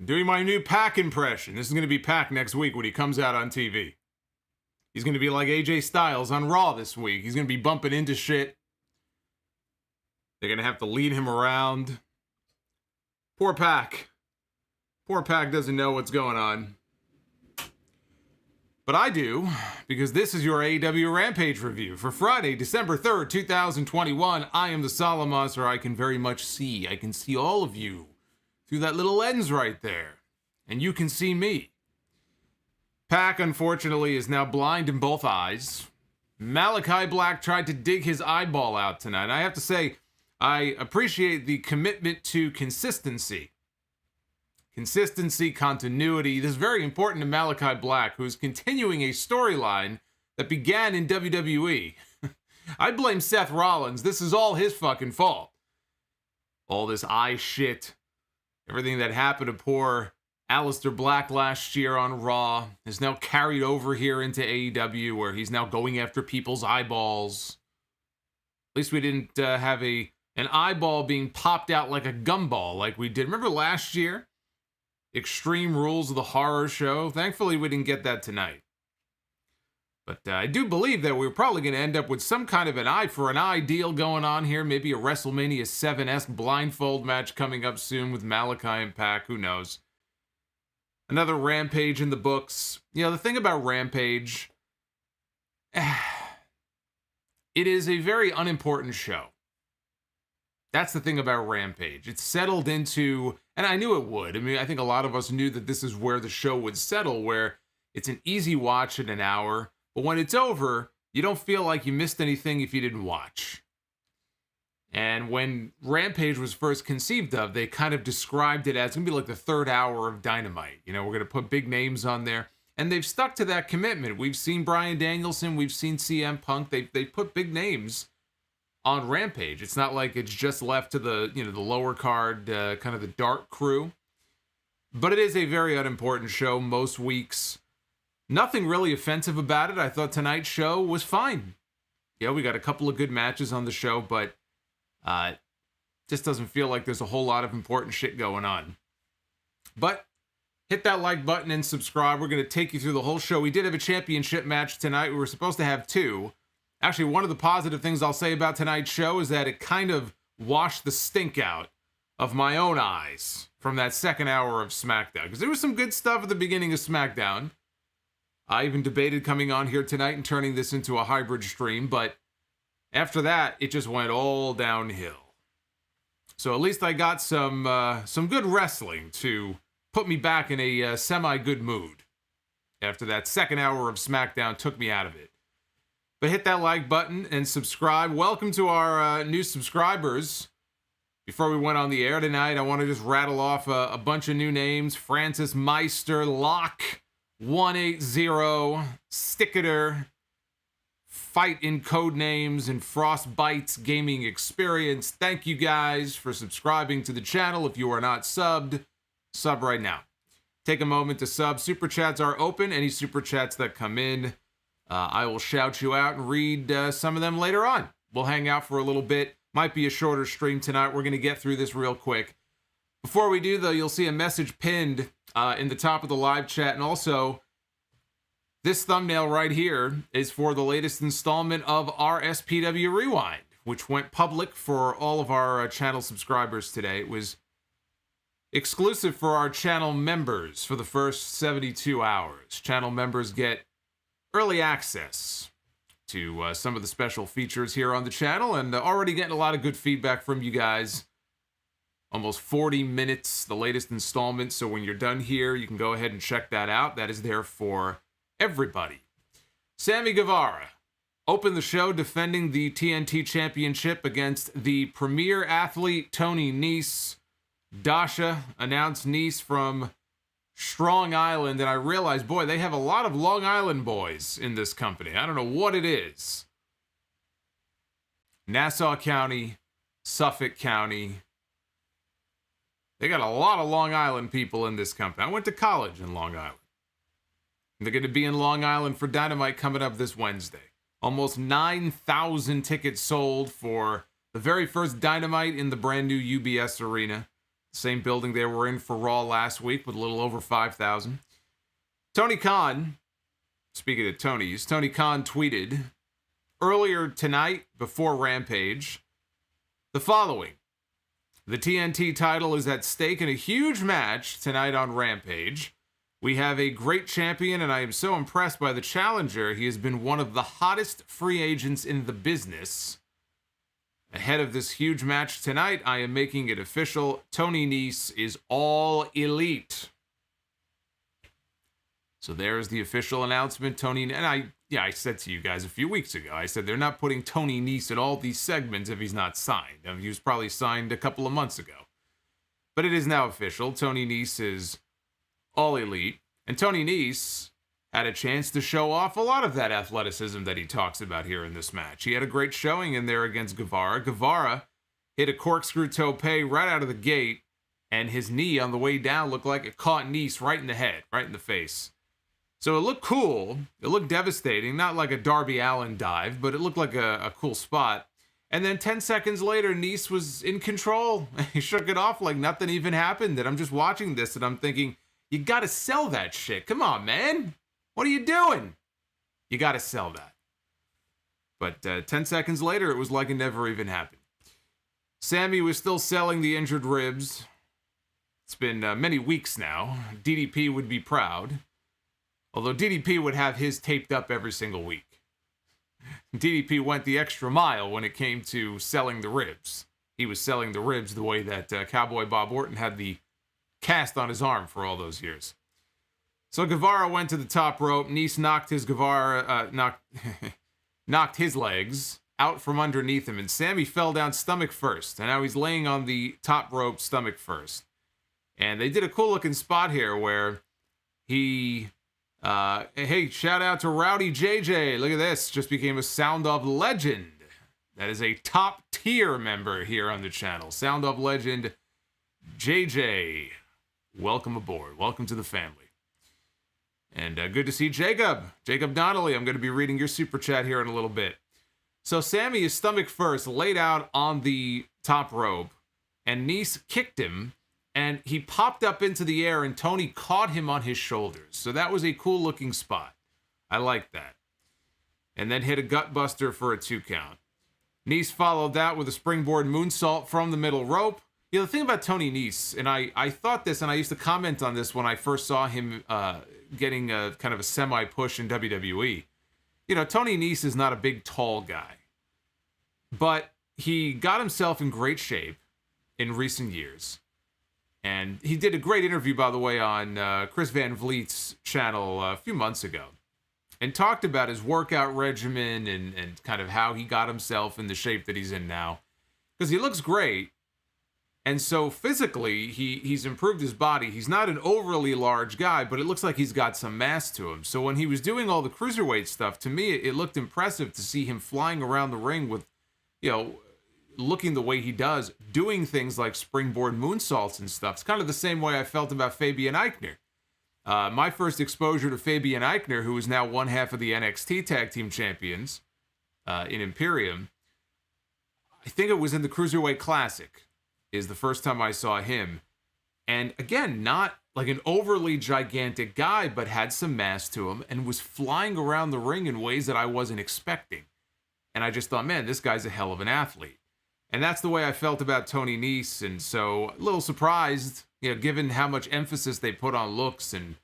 Doing my new PAC impression. This is going to be PAC next week when he comes out on TV. He's going to be like AJ Styles on Raw this week. He's going to be bumping into shit. They're going to have to lead him around. Poor PAC. Poor PAC doesn't know what's going on. But I do, because this is your AEW Rampage review for Friday, December 3rd, 2021. I am the Solomonster. I can very much see. I can see all of you through that little lens right there. And you can see me. PAC, unfortunately, is now blind in both eyes. Malakai Black tried to dig his eyeball out tonight. I have to say, I appreciate the commitment to consistency. Consistency, continuity. This is very important to Malakai Black, who is continuing a storyline that began in WWE. I blame Seth Rollins. This is all his fucking fault. All this eye shit. Everything that happened to poor Aleister Black last year on Raw is now carried over here into AEW, where he's now going after people's eyeballs. At least we didn't have an eyeball being popped out like a gumball like we did. Remember last year? Extreme Rules of the Horror Show. Thankfully, we didn't get that tonight. But I do believe that we're probably going to end up with some kind of an eye for an eye deal going on here. Maybe a WrestleMania 7-esque blindfold match coming up soon with Malakai and PAC. Who knows? Another Rampage in the books. You know, the thing about Rampage, it is a very unimportant show. That's the thing about Rampage. It's settled into, and I knew it would. I mean, I think a lot of us knew that this is where the show would settle, where it's an easy watch at an hour. But when it's over, you don't feel like you missed anything if you didn't watch. And when Rampage was first conceived of, they kind of described it as going to be like the third hour of Dynamite. You know, we're going to put big names on there. And they've stuck to that commitment. We've seen Bryan Danielson. We've seen CM Punk. They put big names on Rampage. It's not like it's just left to the, you know, the lower card, kind of the dark crew. But it is a very unimportant show most weeks. Nothing really offensive about it. I thought tonight's show was fine. Yeah, we got a couple of good matches on the show, but just doesn't feel like there's a whole lot of important shit going on. But hit that like button and subscribe. We're going to take you through the whole show. We did have a championship match tonight. We were supposed to have two. Actually, one of the positive things I'll say about tonight's show is that it kind of washed the stink out of my own eyes from that second hour of Smackdown. Because there was some good stuff at the beginning of Smackdown. I even debated coming on here tonight and turning this into a hybrid stream, but after that, it just went all downhill. So at least I got some good wrestling to put me back in a semi-good mood. After that second hour of Smackdown took me out of it. But hit that like button and subscribe. Welcome to our new subscribers. Before we went on the air tonight, I want to just rattle off a bunch of new names. Francis Meister, Locke, 180, Sticketer, Fight in Codenames, and Frostbites Gaming Experience. Thank you guys for subscribing to the channel. If you are not subbed, sub right now. Take a moment to sub. Super chats are open. Any super chats that come in, I will shout you out and read some of them later on. We'll hang out for a little bit. Might be a shorter stream tonight. We're going to get through this real quick. Before we do, though, you'll see a message pinned in the top of the live chat. And also, this thumbnail right here is for the latest installment of our SPW Rewind, which went public for all of our channel subscribers today. It was exclusive for our channel members for the first 72 hours. Channel members get early access to some of the special features here on the channel, and already getting a lot of good feedback from you guys. Almost 40 minutes, the latest installment, so when you're done here, you can go ahead and check that out. That is there for everybody. Sammy Guevara opened the show defending the TNT Championship against the premier athlete, Tony Nese. Dasha announced Nese from Strong Island, and I realized, boy, they have a lot of Long Island boys in this company. I don't know what it is. Nassau County, Suffolk County. They got a lot of Long Island people in this company. I went to college in Long Island. They're going to be in Long Island for Dynamite coming up this Wednesday. Almost 9,000 tickets sold for the very first Dynamite in the brand new UBS Arena. Same building they were in for Raw last week with a little over 5,000. Tony Khan, speaking of Tonys, Tony Khan tweeted earlier tonight before Rampage the following. The TNT title is at stake in a huge match tonight on Rampage. We have a great champion, and I am so impressed by the challenger. He has been one of the hottest free agents in the business. Ahead of this huge match tonight, I am making it official. Tony Nese is all elite. So there's the official announcement. Tony, and I said to you guys a few weeks ago, I said they're not putting Tony Nese in all these segments if he's not signed. I mean, he was probably signed a couple of months ago. But it is now official. Tony Nese is all elite. And Tony Nese had a chance to show off a lot of that athleticism that he talks about here in this match. He had a great showing in there against Guevara. Guevara hit a corkscrew tope right out of the gate, and his knee on the way down looked like it caught Nese right in the head, right in the face. So it looked cool. It looked devastating. Not like a Darby Allin dive, but it looked like a cool spot. And then 10 seconds later, Nese was in control. He shook it off like nothing even happened. And I'm just watching this, and I'm thinking, you got to sell that shit. Come on, man. What are you doing? You got to sell that. But 10 seconds later, it was like it never even happened. Sammy was still selling the injured ribs. It's been many weeks now. DDP would be proud. Although DDP would have his taped up every single week. DDP went the extra mile when it came to selling the ribs. He was selling the ribs the way that Cowboy Bob Orton had the cast on his arm for all those years. So Guevara went to the top rope. Nese knocked knocked his legs out from underneath him, and Sammy fell down stomach first. And now he's laying on the top rope stomach first. And they did a cool looking spot here where he, hey, shout out to Rowdy JJ. Look at this, just became a Sound of Legend. That is a top tier member here on the channel. Sound of Legend JJ. Welcome aboard. Welcome to the family. And good to see Jacob Donnelly. I'm going to be reading your super chat here in a little bit. So Sammy is stomach first, laid out on the top rope, and Nese kicked him, and he popped up into the air, and Tony caught him on his shoulders. So that was a cool looking spot. I like that. And then hit a gut buster for a 2 count. Nese followed that with a springboard moonsault from the middle rope. You know, the thing about Tony Nese, and I thought this, and I used to comment on this when I first saw him getting a kind of a semi-push in WWE. You know, Tony Nese is not a big, tall guy. But he got himself in great shape in recent years. And he did a great interview, by the way, on Chris Van Vliet's channel a few months ago. And talked about his workout regimen and kind of how he got himself in the shape that he's in now. Because he looks great. And so physically, he's improved his body. He's not an overly large guy, but it looks like he's got some mass to him. So when he was doing all the cruiserweight stuff, to me, it looked impressive to see him flying around the ring with, you know, looking the way he does, doing things like springboard moonsaults and stuff. It's kind of the same way I felt about Fabian Eichner. My first exposure to Fabian Eichner, who is now one half of the NXT Tag Team Champions in Imperium, I think it was in the Cruiserweight Classic, is the first time I saw him. And again, not like an overly gigantic guy, but had some mass to him and was flying around the ring in ways that I wasn't expecting. And I just thought, man, this guy's a hell of an athlete. And that's the way I felt about Tony Nese. And so a little surprised, given how much emphasis they put on looks and,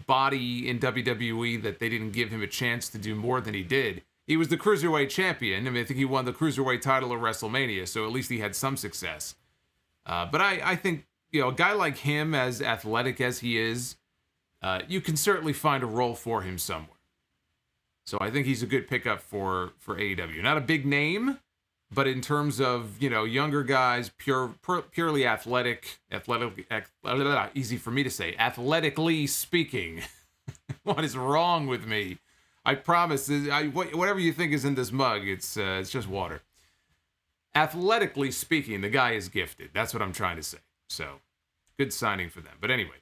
body in WWE, that they didn't give him a chance to do more than he did. He was the Cruiserweight champion. I mean, I think he won the Cruiserweight title at WrestleMania, so at least he had some success. But I think, a guy like him, as athletic as he is, you can certainly find a role for him somewhere. So I think he's a good pickup for AEW. Not a big name, but in terms of, younger guys, purely athletic, easy for me to say, athletically speaking. What is wrong with me? I promise, whatever you think is in this mug, it's just water. Athletically speaking, the guy is gifted. That's what I'm trying to say. So, good signing for them. But anyway,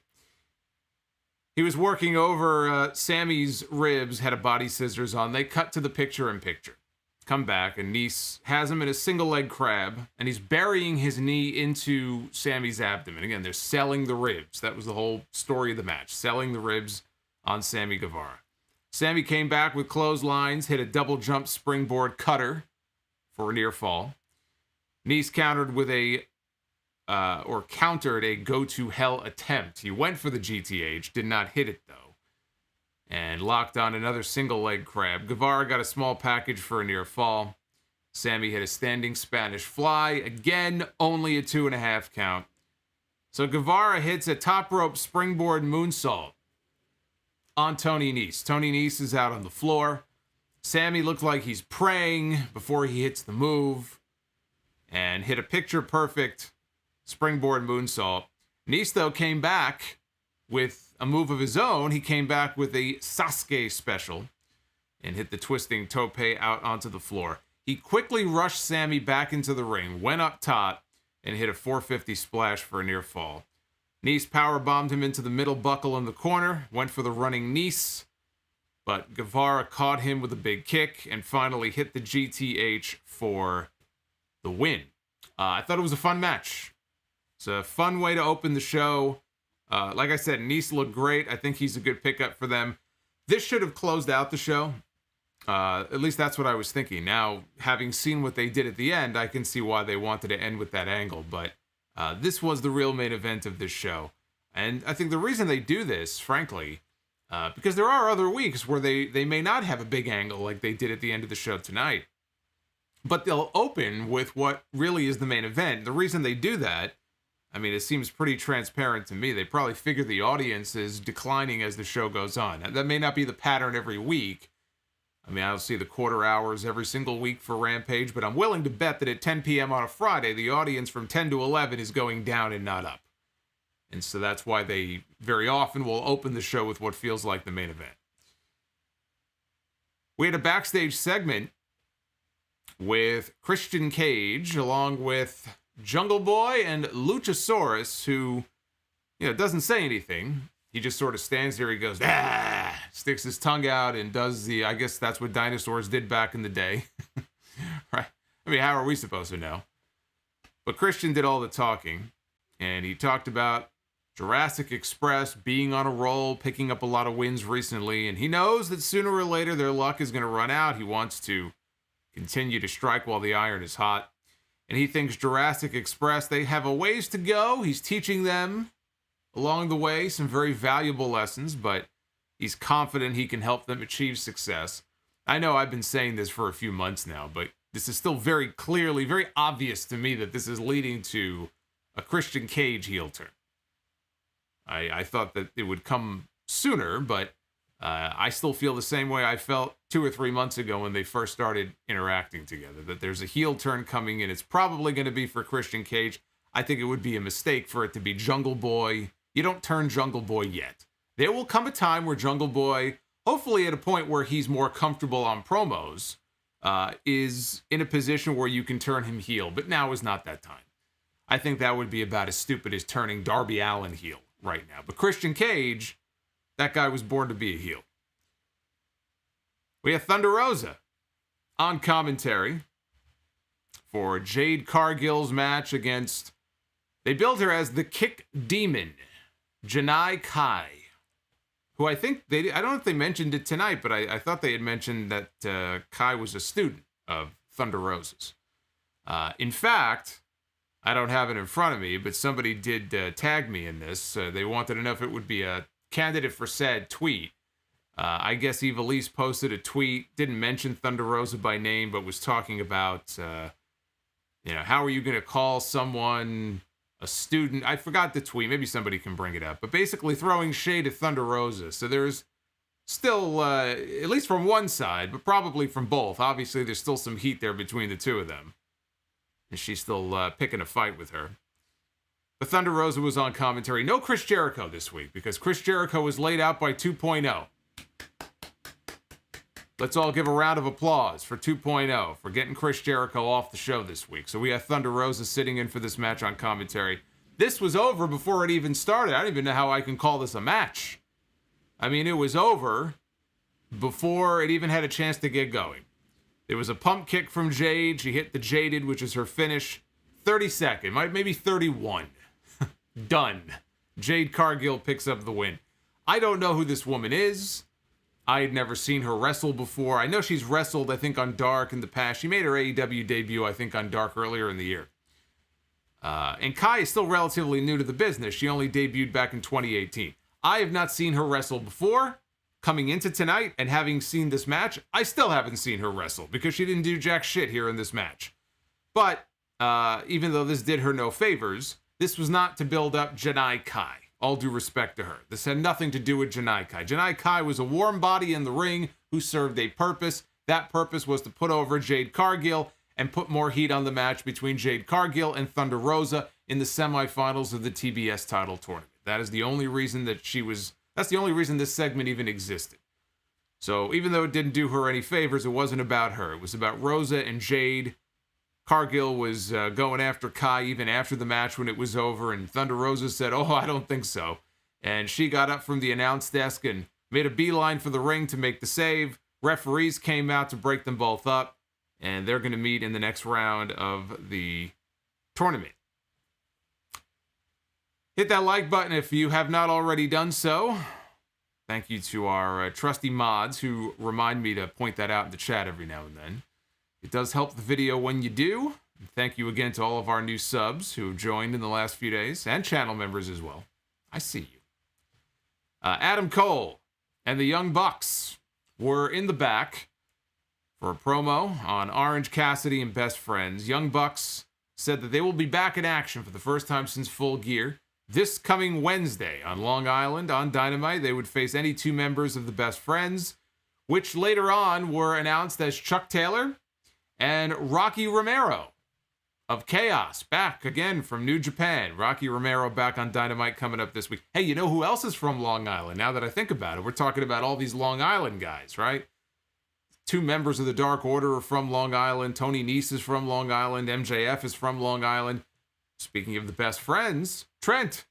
he was working over Sammy's ribs, had a body scissors on. They cut to the picture-in-picture. Come back, and Nese has him in a single leg crab, and he's burying his knee into Sammy's abdomen. Again, they're selling the ribs. That was the whole story of the match, selling the ribs on Sammy Guevara. Sammy came back with clotheslines, hit a double jump springboard cutter for a near fall. Nese countered with countered a go-to-hell attempt. He went for the GTH, did not hit it though, and locked on another single leg crab. Guevara got a small package for a near fall. Sammy hit a standing Spanish fly. Again, only a 2.5 count. So Guevara hits a top rope springboard moonsault on Tony Nese. Tony Nese is out on the floor. Sammy looked like he's praying before he hits the move and hit a picture-perfect springboard moonsault. Nese, though, came back with a move of his own. He came back with a Sasuke special and hit the twisting tope out onto the floor. He quickly rushed Sammy back into the ring, went up top, and hit a 450 splash for a near fall. Nese powerbombed him into the middle buckle in the corner, went for the running Nese, but Guevara caught him with a big kick and finally hit the GTH for the win. I thought it was a fun match. It's a fun way to open the show. Like I said, Nese looked great. I think he's a good pickup for them. This should have closed out the show. At least that's what I was thinking. Now, having seen what they did at the end, I can see why they wanted to end with that angle, but this was the real main event of this show. And I think the reason they do this, frankly, because there are other weeks where they may not have a big angle like they did at the end of the show tonight, but they'll open with what really is the main event. The reason they do that, I mean, it seems pretty transparent to me. They probably figure the audience is declining as the show goes on. That may not be the pattern every week. I mean, I'll see the quarter hours every single week for Rampage, but I'm willing to bet that at 10 p.m. on a Friday, the audience from 10 to 11 is going down and not up. And so that's why they very often will open the show with what feels like the main event. We had a backstage segment with Christian Cage along with Jungle Boy and Luchasaurus, who, doesn't say anything. He just sort of stands there. He goes, sticks his tongue out and does I guess that's what dinosaurs did back in the day. Right? I mean, how are we supposed to know? But Christian did all the talking, and he talked about Jurassic Express being on a roll, picking up a lot of wins recently, and he knows that sooner or later their luck is going to run out. He wants to continue to strike while the iron is hot. And he thinks Jurassic Express, they have a ways to go. He's teaching them along the way some very valuable lessons, but he's confident he can help them achieve success. I know I've been saying this for a few months now, but this is still very clearly, very obvious to me that this is leading to a Christian Cage heel turn. I thought that it would come sooner, but I still feel the same way I felt 2 or 3 months ago when they first started interacting together, that there's a heel turn coming, and it's probably going to be for Christian Cage. I think it would be a mistake for it to be Jungle Boy. You don't turn Jungle Boy yet. There will come a time where Jungle Boy, hopefully at a point where he's more comfortable on promos, is in a position where you can turn him heel, but now is not that time. I think that would be about as stupid as turning Darby Allin heel right now. But Christian Cage, That guy was born to be a heel. We have Thunder Rosa on commentary for Jade Cargill's match against, they billed her as the Kick Demon, Janai Kai, who I don't know if they mentioned it tonight, but I thought they had mentioned that Kai was a student of Thunder Rosa's. In fact, I don't have it in front of me, but somebody did tag me in this. They wanted to know if it would be a candidate for said tweet. I guess Evilise posted a tweet, didn't mention Thunder Rosa by name, but was talking about, how are you going to call someone a student? I forgot the tweet. Maybe somebody can bring it up. But basically throwing shade at Thunder Rosa. So there's still, at least from one side, but probably from both. Obviously, there's still some heat there between the two of them. And she's still picking a fight with her. But Thunder Rosa was on commentary. No Chris Jericho this week, because Chris Jericho was laid out by 2.0. Let's all give a round of applause for 2.0 for getting Chris Jericho off the show this week. So we have Thunder Rosa sitting in for this match on commentary. This was over before it even started. I don't even know how I can call this a match. I mean, it was over before it even had a chance to get going. There was a pump kick from Jade. She hit the Jaded, which is her finish. 32nd, maybe 31. Done. Jade Cargill picks up the win. I don't know who this woman is. I had never seen her wrestle before. I know she's wrestled, I think, on Dark in the past. She made her AEW debut, I think, on Dark earlier in the year. And Kai is still relatively new to the business. She only debuted back in 2018. I have not seen her wrestle before. Coming into tonight and having seen this match, I still haven't seen her wrestle because she didn't do jack shit here in this match. But even though this did her no favors, this was not to build up Janai Kai. All due respect to her. This had nothing to do with Janai Kai. Janai Kai was a warm body in the ring who served a purpose. That purpose was to put over Jade Cargill and put more heat on the match between Jade Cargill and Thunder Rosa in the semifinals of the TBS Title Tournament. That is the only reason that's the only reason this segment even existed. So even though it didn't do her any favors, it wasn't about her. It was about Rosa and Jade. Cargill was going after Kai even after the match when it was over, and Thunder Rosa said, "Oh, I don't think so." And she got up from the announce desk and made a beeline for the ring to make the save. Referees came out to break them both up, and they're going to meet in the next round of the tournament. Hit that like button if you have not already done so. Thank you to our trusty mods who remind me to point that out in the chat every now and then. It does help the video when you do. Thank you again to all of our new subs who have joined in the last few days, and channel members as well. I see you. Adam Cole and the Young Bucks were in the back for a promo on Orange Cassidy and Best Friends. Young Bucks said that they will be back in action for the first time since Full Gear. This coming Wednesday on Long Island on Dynamite, they would face any two members of the Best Friends, which later on were announced as Chuck Taylor and Rocky Romero of Chaos, back again from New Japan. Rocky Romero back on Dynamite coming up this week. Hey, you know who else is from Long Island? Now that I think about it, we're talking about all these Long Island guys, right? Two members of the Dark Order are from Long Island. Tony Nese is from Long Island. MJF is from Long Island. Speaking of the Best Friends, Trent.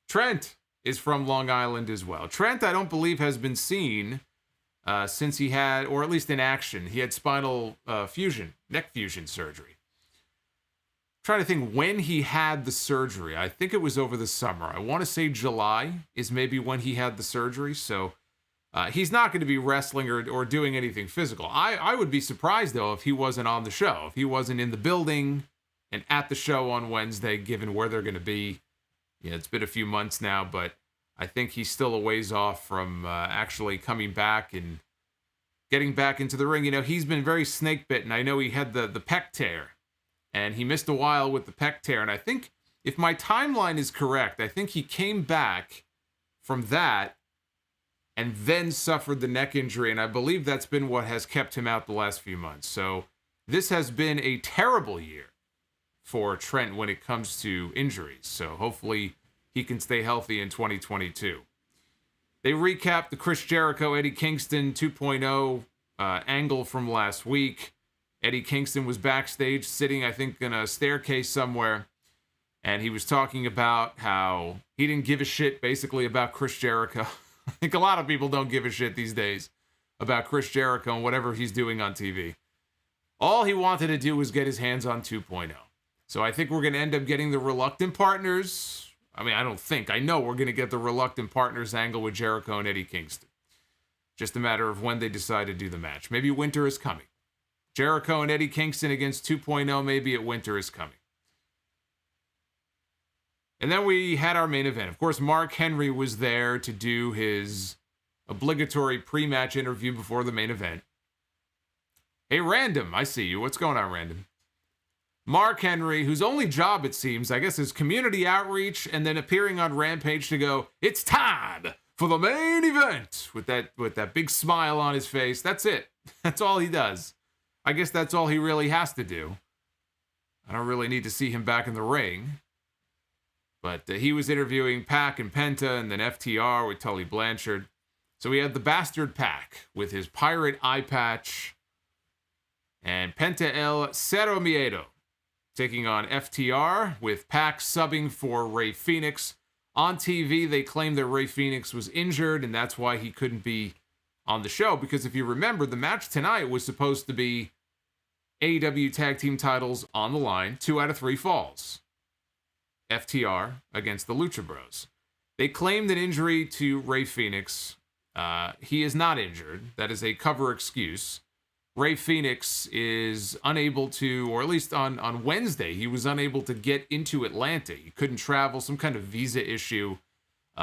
Trent is from Long Island as well. Trent, I don't believe, has been seen since he had, or at least in action, he had spinal fusion, neck fusion surgery. I'm trying to think when he had the surgery. I think it was over the summer. I want to say July is maybe when he had the surgery. So he's not going to be wrestling or doing anything physical. I would be surprised, though, if he wasn't on the show, if he wasn't in the building and at the show on Wednesday, given where they're going to be. Yeah, it's been a few months now, but I think he's still a ways off from actually coming back and getting back into the ring. You know, he's been very snake bitten. I know he had the pec tear, and he missed a while with the pec tear. And I think, if my timeline is correct, I think he came back from that and then suffered the neck injury. And I believe that's been what has kept him out the last few months. So this has been a terrible year for Trent when it comes to injuries. So hopefully he can stay healthy in 2022. They recapped the Chris Jericho, Eddie Kingston 2.0 angle from last week. Eddie Kingston was backstage sitting, I think, in a staircase somewhere. And he was talking about how he didn't give a shit, basically, about Chris Jericho. I think a lot of people don't give a shit these days about Chris Jericho and whatever he's doing on TV. All he wanted to do was get his hands on 2.0. So I think we're going to end up getting the Reluctant Partners. I mean, I know we're going to get the Reluctant Partners angle with Jericho and Eddie Kingston. Just a matter of when they decide to do the match. Maybe winter is coming. Jericho and Eddie Kingston against 2.0, maybe at winter is coming. And then we had our main event. Of course, Mark Henry was there to do his obligatory pre-match interview before the main event. Hey, Random, I see you. What's going on, Random? Mark Henry, whose only job, it seems, I guess, is community outreach and then appearing on Rampage to go, it's time for the main event, with that big smile on his face. That's it. That's all he does. I guess that's all he really has to do. I don't really need to see him back in the ring. But he was interviewing PAC and Penta and then FTR with Tully Blanchard. So we had the Bastard PAC with his pirate eye patch and Penta El Cero Miedo taking on FTR with PAC subbing for Rey Fenix. On TV, they claimed that Rey Fenix was injured and that's why he couldn't be on the show. Because if you remember, the match tonight was supposed to be AEW Tag Team titles on the line, 2 out of 3 falls. FTR against the Lucha Bros. They claimed an injury to Rey Fenix. He is not injured. That is a cover excuse. Rey Fenix is unable to, or at least on Wednesday, he was unable to get into Atlanta. He couldn't travel, some kind of visa issue.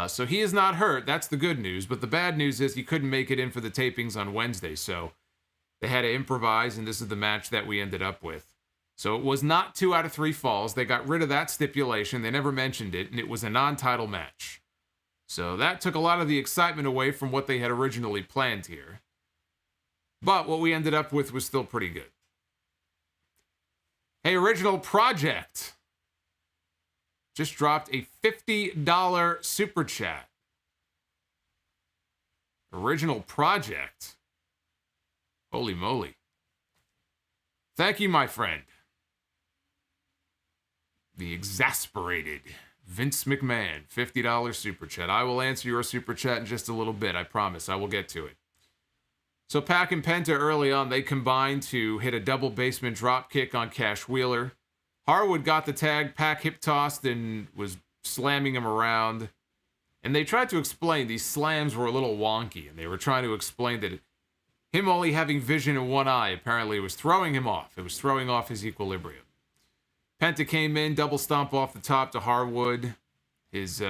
So he is not hurt. That's the good news. But the bad news is he couldn't make it in for the tapings on Wednesday. So they had to improvise, and this is the match that we ended up with. So it was not 2 out of 3 falls. They got rid of that stipulation. They never mentioned it, and it was a non-title match. So that took a lot of the excitement away from what they had originally planned here. But what we ended up with was still pretty good. Hey, Original Project just dropped a $50 super chat. Original Project. Holy moly. Thank you, my friend. The exasperated Vince McMahon, $50 super chat. I will answer your super chat in just a little bit. I promise. I will get to it. So PAC and Penta early on, they combined to hit a double basement drop kick on Cash Wheeler. Harwood got the tag. PAC hip tossed and was slamming him around. And they tried to explain these slams were a little wonky. And they were trying to explain that him only having vision in one eye apparently was throwing him off. It was throwing off his equilibrium. Penta came in, double stomp off the top to Harwood, his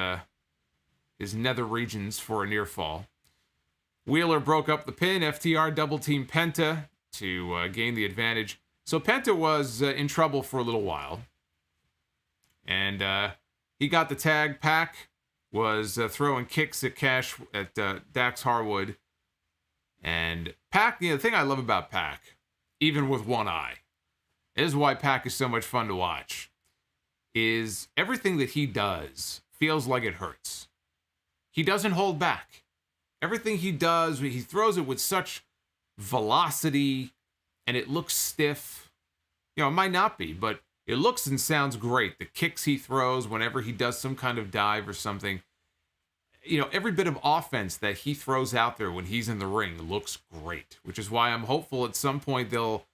nether regions for a near fall. Wheeler broke up the pin. FTR double team Penta to gain the advantage. So Penta was in trouble for a little while. And he got the tag. PAC was throwing kicks at Dax Harwood. And PAC, the thing I love about PAC, even with one eye, this is why PAC is so much fun to watch, is everything that he does feels like it hurts. He doesn't hold back. Everything he does, he throws it with such velocity, and it looks stiff. It might not be, but it looks and sounds great. The kicks he throws whenever he does some kind of dive or something. Every bit of offense that he throws out there when he's in the ring looks great, which is why I'm hopeful at some point they'll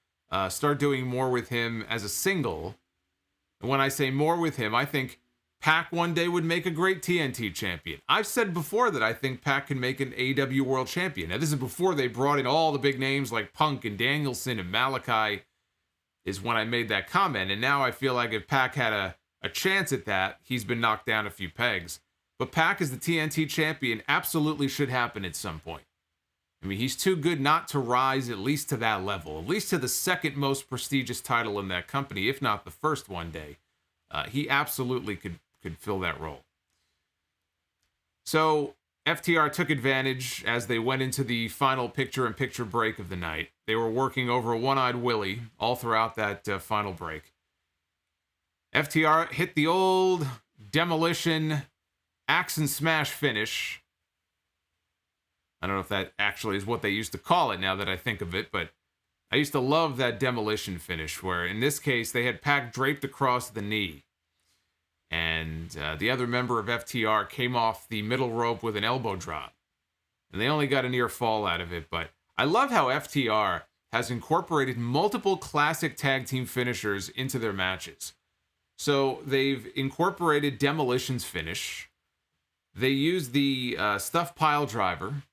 start doing more with him as a single. And when I say more with him, I think PAC one day would make a great TNT champion. I've said before that I think PAC can make an AEW World Champion. Now, this is before they brought in all the big names like Punk and Danielson and Malakai, is when I made that comment. And now I feel like if PAC had a chance at that, he's been knocked down a few pegs. But PAC as the TNT champion absolutely should happen at some point. I mean, he's too good not to rise at least to that level, at least to the second most prestigious title in that company, if not the first one day. He absolutely could fill that role. So FTR took advantage as they went into the final picture-in-picture break of the night. They were working over a one-eyed Willie all throughout that final break. FTR hit the old demolition axe and smash finish. I don't know if that actually is what they used to call it now that I think of it, but I used to love that demolition finish where, in this case, they had PAC draped across the knee. And the other member of FTR came off the middle rope with an elbow drop. and they only got a near fall out of it. But I love how FTR has incorporated multiple classic tag team finishers into their matches. So they've incorporated Demolition's finish. They used the stuff pile driver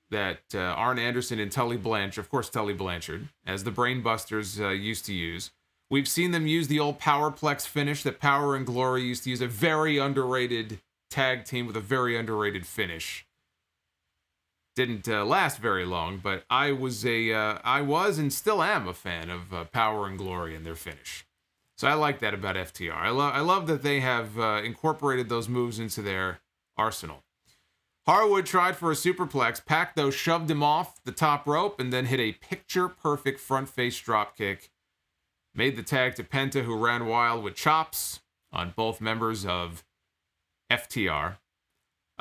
that Arn Anderson and Tully Blanchard, of course Tully Blanchard, as the Brainbusters used to use. We've seen them use the old Powerplex finish that Power and Glory used to use, a very underrated tag team with a very underrated finish. Didn't last very long, but I was and still am a fan of Power and Glory and their finish. So I like that about FTR. I love that they have incorporated those moves into their arsenal. Harwood tried for a superplex. PAC, though, shoved him off the top rope and then hit a picture-perfect front-face dropkick. Made the tag to Penta, who ran wild with chops on both members of FTR.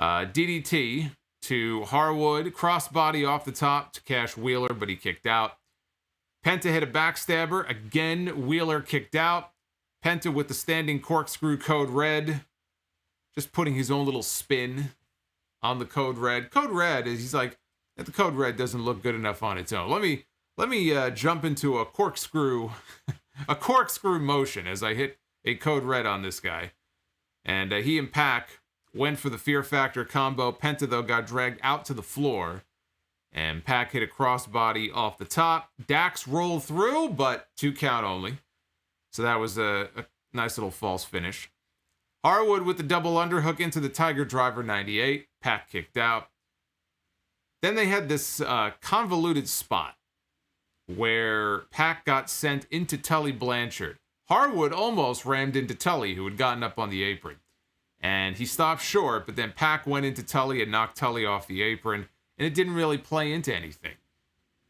DDT to Harwood, crossbody off the top to Cash Wheeler, but he kicked out. Penta hit a backstabber. Again, Wheeler kicked out. Penta with the standing corkscrew code red. Just putting his own little spin on the code red. Code red is, he's like, the code red doesn't look good enough on its own. Let me jump into a corkscrew, a corkscrew motion as I hit a code red on this guy. And he and PAC went for the Fear Factor combo. Penta, though, got dragged out to the floor. And PAC hit a crossbody off the top. Dax rolled through, but 2 count only. So that was a nice little false finish. Harwood with the double underhook into the Tiger Driver 98. PAC kicked out. Then they had this convoluted spot where PAC got sent into Tully Blanchard. Harwood almost rammed into Tully, who had gotten up on the apron. And he stopped short, but then PAC went into Tully and knocked Tully off the apron, and it didn't really play into anything.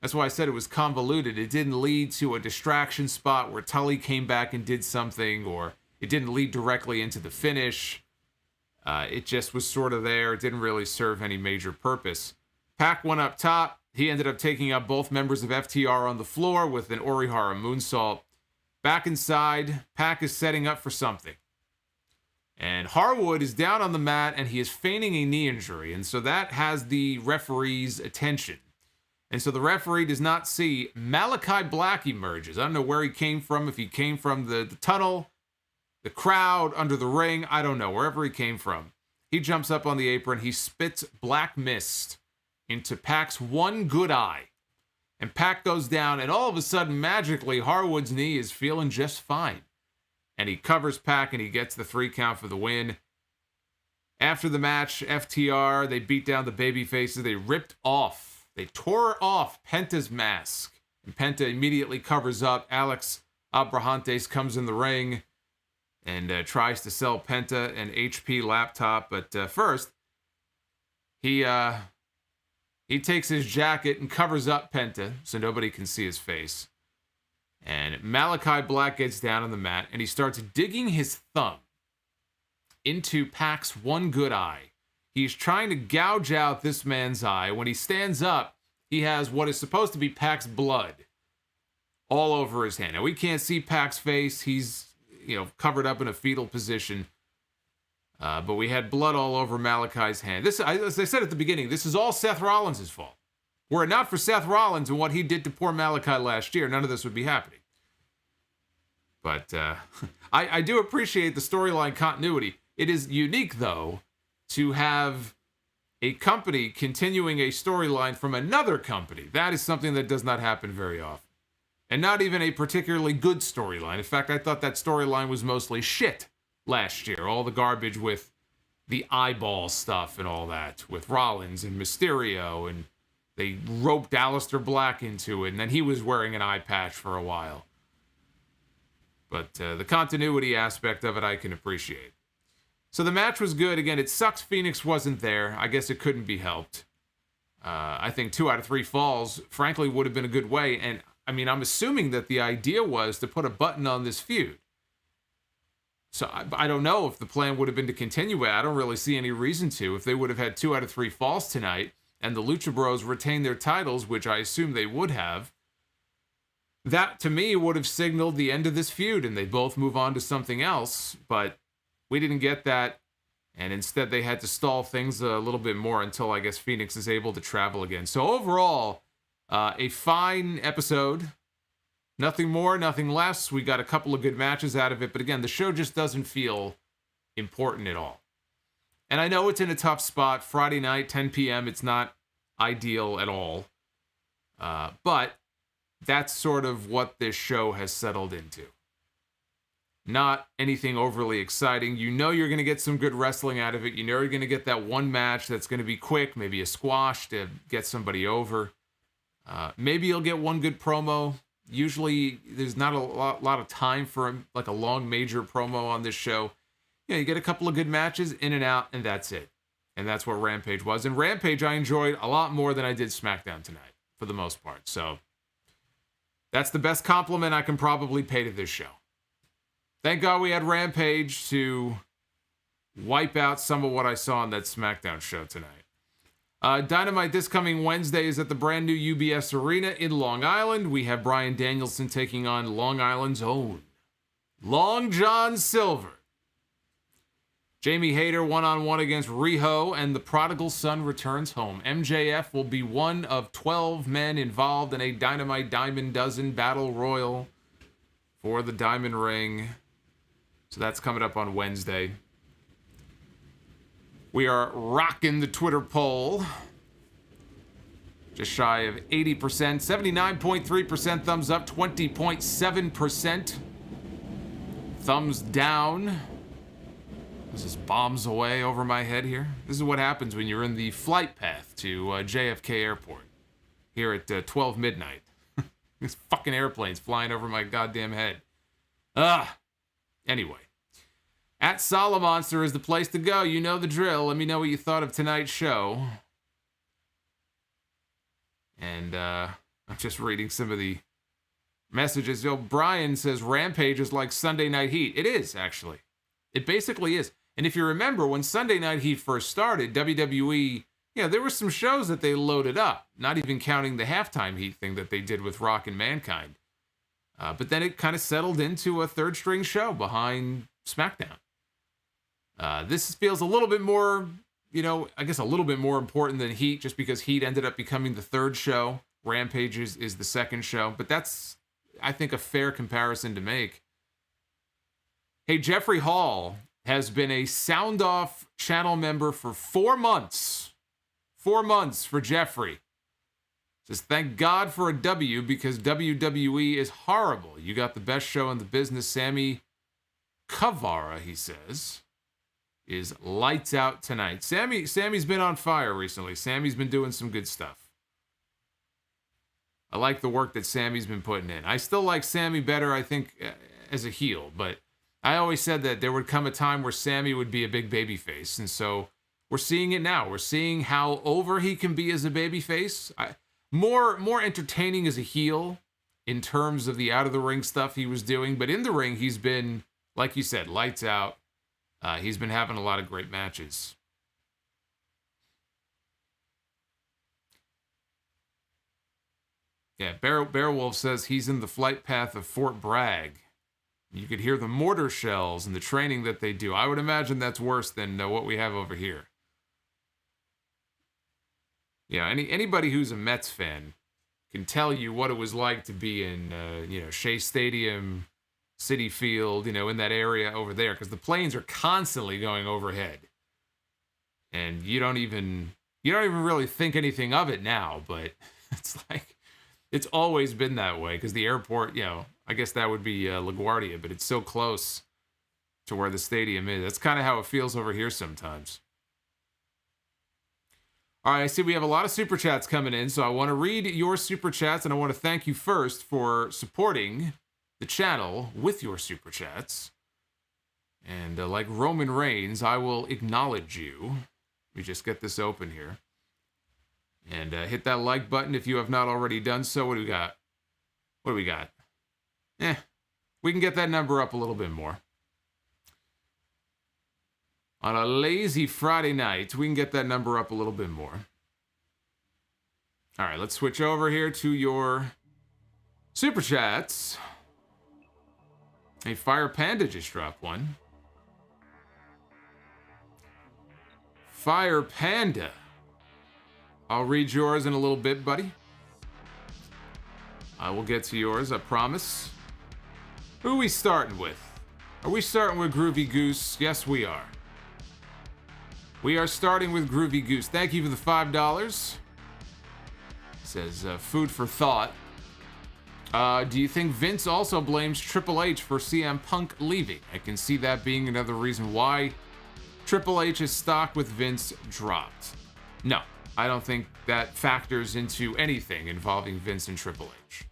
That's why I said it was convoluted. It didn't lead to a distraction spot where Tully came back and did something, or it didn't lead directly into the finish. It just was sort of there. It didn't really serve any major purpose. PAC went up top. He ended up taking out both members of FTR on the floor with an Orihara moonsault. Back inside, PAC is setting up for something. And Harwood is down on the mat, and he is feigning a knee injury. And so that has the referee's attention. And so the referee does not see Malakai Black emerges. I don't know where he came from, if he came from the tunnel, the crowd, under the ring. I don't know, wherever he came from. He jumps up on the apron. He spits black mist into PAC's one good eye. And PAC goes down, and all of a sudden, magically, Harwood's knee is feeling just fine. And he covers PAC, and he gets the 3 count for the win. After the match, FTR, they beat down the babyfaces. They tore off Penta's mask. And Penta immediately covers up. Alex Abrahantes comes in the ring and tries to sell Penta an HP laptop. But first, he takes his jacket and covers up Penta so nobody can see his face. And Malakai Black gets down on the mat, and he starts digging his thumb into PAC's one good eye. He's trying to gouge out this man's eye. When he stands up, he has what is supposed to be PAC's blood all over his hand. Now, we can't see PAC's face. He's, covered up in a fetal position. But we had blood all over Malakai's hand. As I said at the beginning, this is all Seth Rollins' fault. Were it not for Seth Rollins and what he did to poor Malakai last year, none of this would be happening. But I do appreciate the storyline continuity. It is unique, though, to have a company continuing a storyline from another company. That is something that does not happen very often. And not even a particularly good storyline. In fact, I thought that storyline was mostly shit last year. All the garbage with the eyeball stuff and all that, with Rollins and Mysterio, and they roped Aleister Black into it, and then he was wearing an eye patch for a while. But the continuity aspect of it I can appreciate. So the match was good. Again, it sucks Fenix wasn't there. I guess it couldn't be helped. I think 2 out of 3 falls, frankly, would have been a good way. And, I'm assuming that the idea was to put a button on this feud. So I don't know if the plan would have been to continue it. I don't really see any reason to. If they would have had 2 out of 3 falls tonight, and the Lucha Bros retain their titles, which I assume they would have, that, to me, would have signaled the end of this feud, and they both move on to something else, but we didn't get that, And instead, they had to stall things a little bit more until, I guess, Fenix is able to travel again. So overall, a fine episode. Nothing more, nothing less. We got a couple of good matches out of it. But again, the show just doesn't feel important at all. And I know it's in a tough spot. Friday night, 10 p.m. It's not ideal at all. But that's sort of what this show has settled into. Not anything overly exciting. You know you're going to get some good wrestling out of it. You know you're going to get that one match that's going to be quick, maybe a squash to get somebody over. Maybe you'll get one good promo. Usually there's not a lot of time for like a long major promo on this show. You get a couple of good matches, in and out, and that's it. And that's what Rampage was. And Rampage I enjoyed a lot more than I did Smackdown tonight, for the most part. So that's the best compliment I can probably pay to this show. Thank God we had Rampage to wipe out some of what I saw on that SmackDown show tonight. Dynamite this coming Wednesday is at the brand new UBS Arena in Long Island. We have Bryan Danielson taking on Long Island's own Long John Silver. Jamie Hayter one-on-one against Riho, and the prodigal son returns home. MJF will be one of 12 men involved in a Dynamite Diamond Dozen Battle Royal for the Diamond Ring. So that's coming up on Wednesday. We are rocking the Twitter poll. Just shy of 80%. 79.3% thumbs up. 20.7% thumbs down. This is bombs away over my head here. This is what happens when you're in the flight path to JFK Airport here at 12 midnight. These fucking airplanes flying over my goddamn head. Anyway. At Solomonster is the place to go. You know the drill. Let me know what you thought of tonight's show. And I'm just reading some of the messages. Brian says Rampage is like Sunday Night Heat. It is, actually. It basically is. And if you remember, when Sunday Night Heat first started, WWE, there were some shows that they loaded up, not even counting the halftime Heat thing that they did with Rock and Mankind. But then it kind of settled into a third-string show behind SmackDown. This feels a little bit more, I guess a little bit more important than Heat, just because Heat ended up becoming the third show. Rampage is the second show. But that's, I think, a fair comparison to make. Hey, Jeffrey Hall has been a Sound Off channel member for 4 months. 4 months for Jeffrey. Says, thank God for a W, because WWE is horrible. You got the best show in the business. Sammy Guevara, he says, is lights out tonight. Sammy's been on fire recently. Sammy's been doing some good stuff. I like the work that Sammy's been putting in. I still like Sammy better, I think, as a heel, but I always said that there would come a time where Sammy would be a big babyface, and so we're seeing it now. We're seeing how over he can be as a babyface. More entertaining as a heel in terms of the out-of-the-ring stuff he was doing, but in the ring, he's been, like you said, lights out. He's been having a lot of great matches. Yeah, Bearwolf says he's in the flight path of Fort Bragg. You could hear the mortar shells and the training that they do. I would imagine that's worse than what we have over here. Yeah, anybody who's a Mets fan can tell you what it was like to be in, Shea Stadium, Citi Field, in that area over there, because the planes are constantly going overhead, and you don't even really think anything of it now, but it's like it's always been that way, because the airport, I guess that would be LaGuardia, but it's so close to where the stadium is. That's kind of how it feels over here sometimes. All right, I see we have a lot of Super Chats coming in, so I want to read your Super Chats, and I want to thank you first for supporting the channel with your Super Chats. And like Roman Reigns, I will acknowledge you. Let me just get this open here. And hit that like button if you have not already done so. What do we got? We can get that number up a little bit more. On a lazy Friday night, we can get that number up a little bit more. All right, let's switch over here to your Super Chats. Hey, Fire Panda just dropped one. Fire Panda. I'll read yours in a little bit, buddy. I will get to yours, I promise. Who are we starting with? Are we starting with Groovy Goose? Yes, we are. We are starting with Groovy Goose. Thank you for the $5. Says food for thought. Do you think Vince also blames Triple H for CM Punk leaving? I can see that being another reason why Triple H's stock with Vince dropped. No, I don't think that factors into anything involving Vince and Triple H.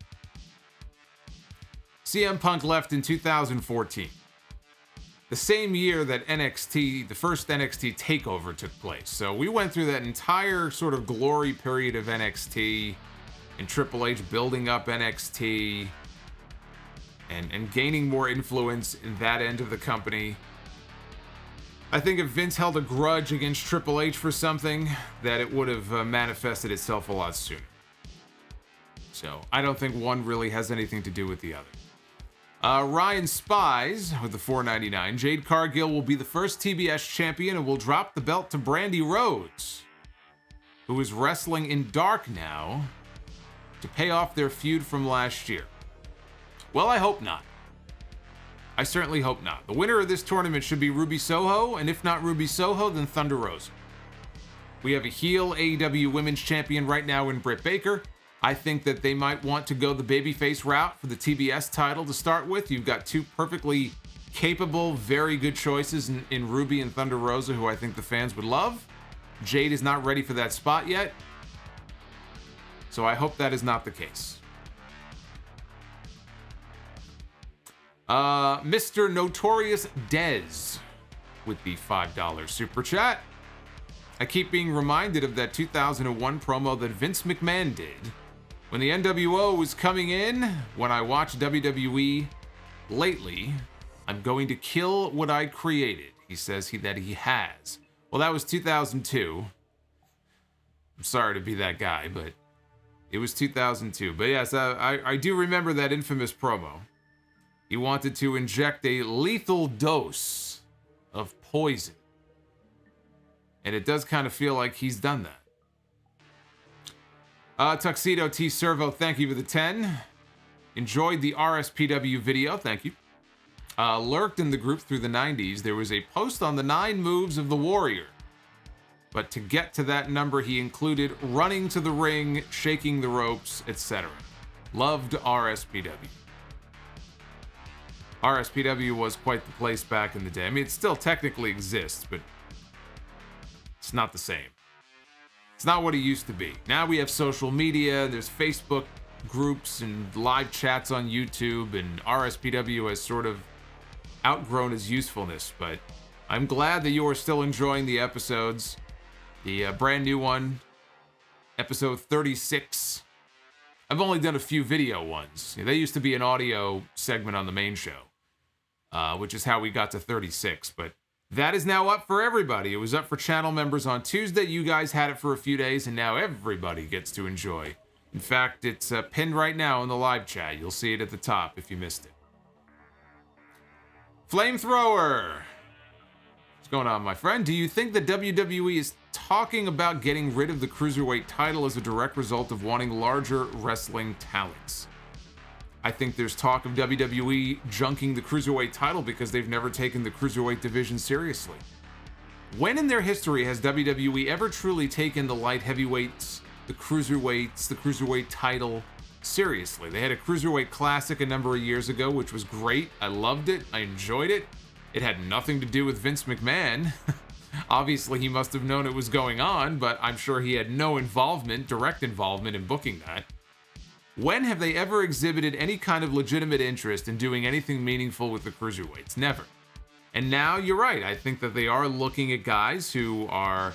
CM Punk left in 2014. The same year that NXT, the first NXT takeover took place. So we went through that entire sort of glory period of NXT and Triple H building up NXT and gaining more influence in that end of the company. I think if Vince held a grudge against Triple H for something, that it would have manifested itself a lot sooner. So I don't think one really has anything to do with the other. Ryan Spies with the $4.99. Jade Cargill will be the first TBS champion and will drop the belt to Brandy Rhodes, who is wrestling in Dark now, to pay off their feud from last year. Well, I hope not. I certainly hope not. The winner of this tournament should be Ruby Soho, and if not Ruby Soho, then Thunder Rosa. We have a heel AEW Women's Champion right now in Britt Baker. I think that they might want to go the babyface route for the TBS title to start with. You've got two perfectly capable, very good choices in Ruby and Thunder Rosa, who I think the fans would love. Jade is not ready for that spot yet, so I hope that is not the case. Mr. Notorious Dez with the $5 super chat. I keep being reminded of that 2001 promo that Vince McMahon did when the NWO was coming in. When I watch WWE lately, I'm going to kill what I created. He says that he has. Well, that was 2002. I'm sorry to be that guy, but it was 2002. But yes, I do remember that infamous promo. He wanted to inject a lethal dose of poison. And it does kind of feel like he's done that. Tuxedo T Servo, thank you for the 10. Enjoyed the RSPW video, thank you. Lurked in the group through the 90s. There was a post on the 9 moves of the Warrior. But to get to that number, he included running to the ring, shaking the ropes, etc. Loved RSPW. RSPW was quite the place back in the day. I mean, it still technically exists, but it's not the same. It's not what it used to be. Now we have social media, there's Facebook groups and live chats on YouTube, and RSPW has sort of outgrown its usefulness, but I'm glad that you are still enjoying the episodes. The brand new one, episode 36. I've only done a few video ones. They used to be an audio segment on the main show, which is how we got to 36, but that is now up for everybody. It was up for channel members on Tuesday. You guys had it for a few days, and now everybody gets to enjoy. In fact, it's pinned right now in the live chat. You'll see it at the top if you missed it. Flamethrower. What's going on, my friend? Do you think that WWE is talking about getting rid of the Cruiserweight title as a direct result of wanting larger wrestling talents? I think there's talk of WWE junking the Cruiserweight title because they've never taken the Cruiserweight division seriously. When in their history has WWE ever truly taken the light heavyweights, the Cruiserweights, the Cruiserweight title seriously? They had a Cruiserweight Classic a number of years ago, which was great. I loved it. I enjoyed it. It had nothing to do with Vince McMahon. Obviously, he must have known it was going on, but I'm sure he had no involvement, direct involvement in booking that. When have they ever exhibited any kind of legitimate interest in doing anything meaningful with the Cruiserweights? Never. And now, you're right. I think that they are looking at guys who are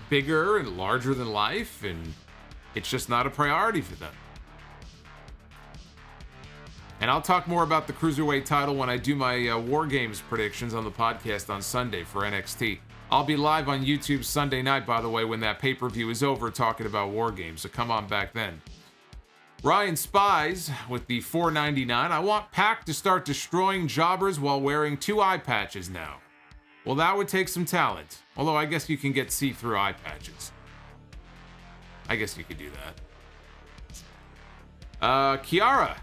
bigger and larger than life, and it's just not a priority for them. And I'll talk more about the Cruiserweight title when I do my War Games predictions on the podcast on Sunday for NXT. I'll be live on YouTube Sunday night, by the way, when that pay-per-view is over, talking about War Games, so come on back then. Ryan Spies with the $4.99. I want PAC to start destroying jobbers while wearing 2 eye patches now. Well, that would take some talent. Although I guess you can get see-through eye patches. I guess you could do that. Kiara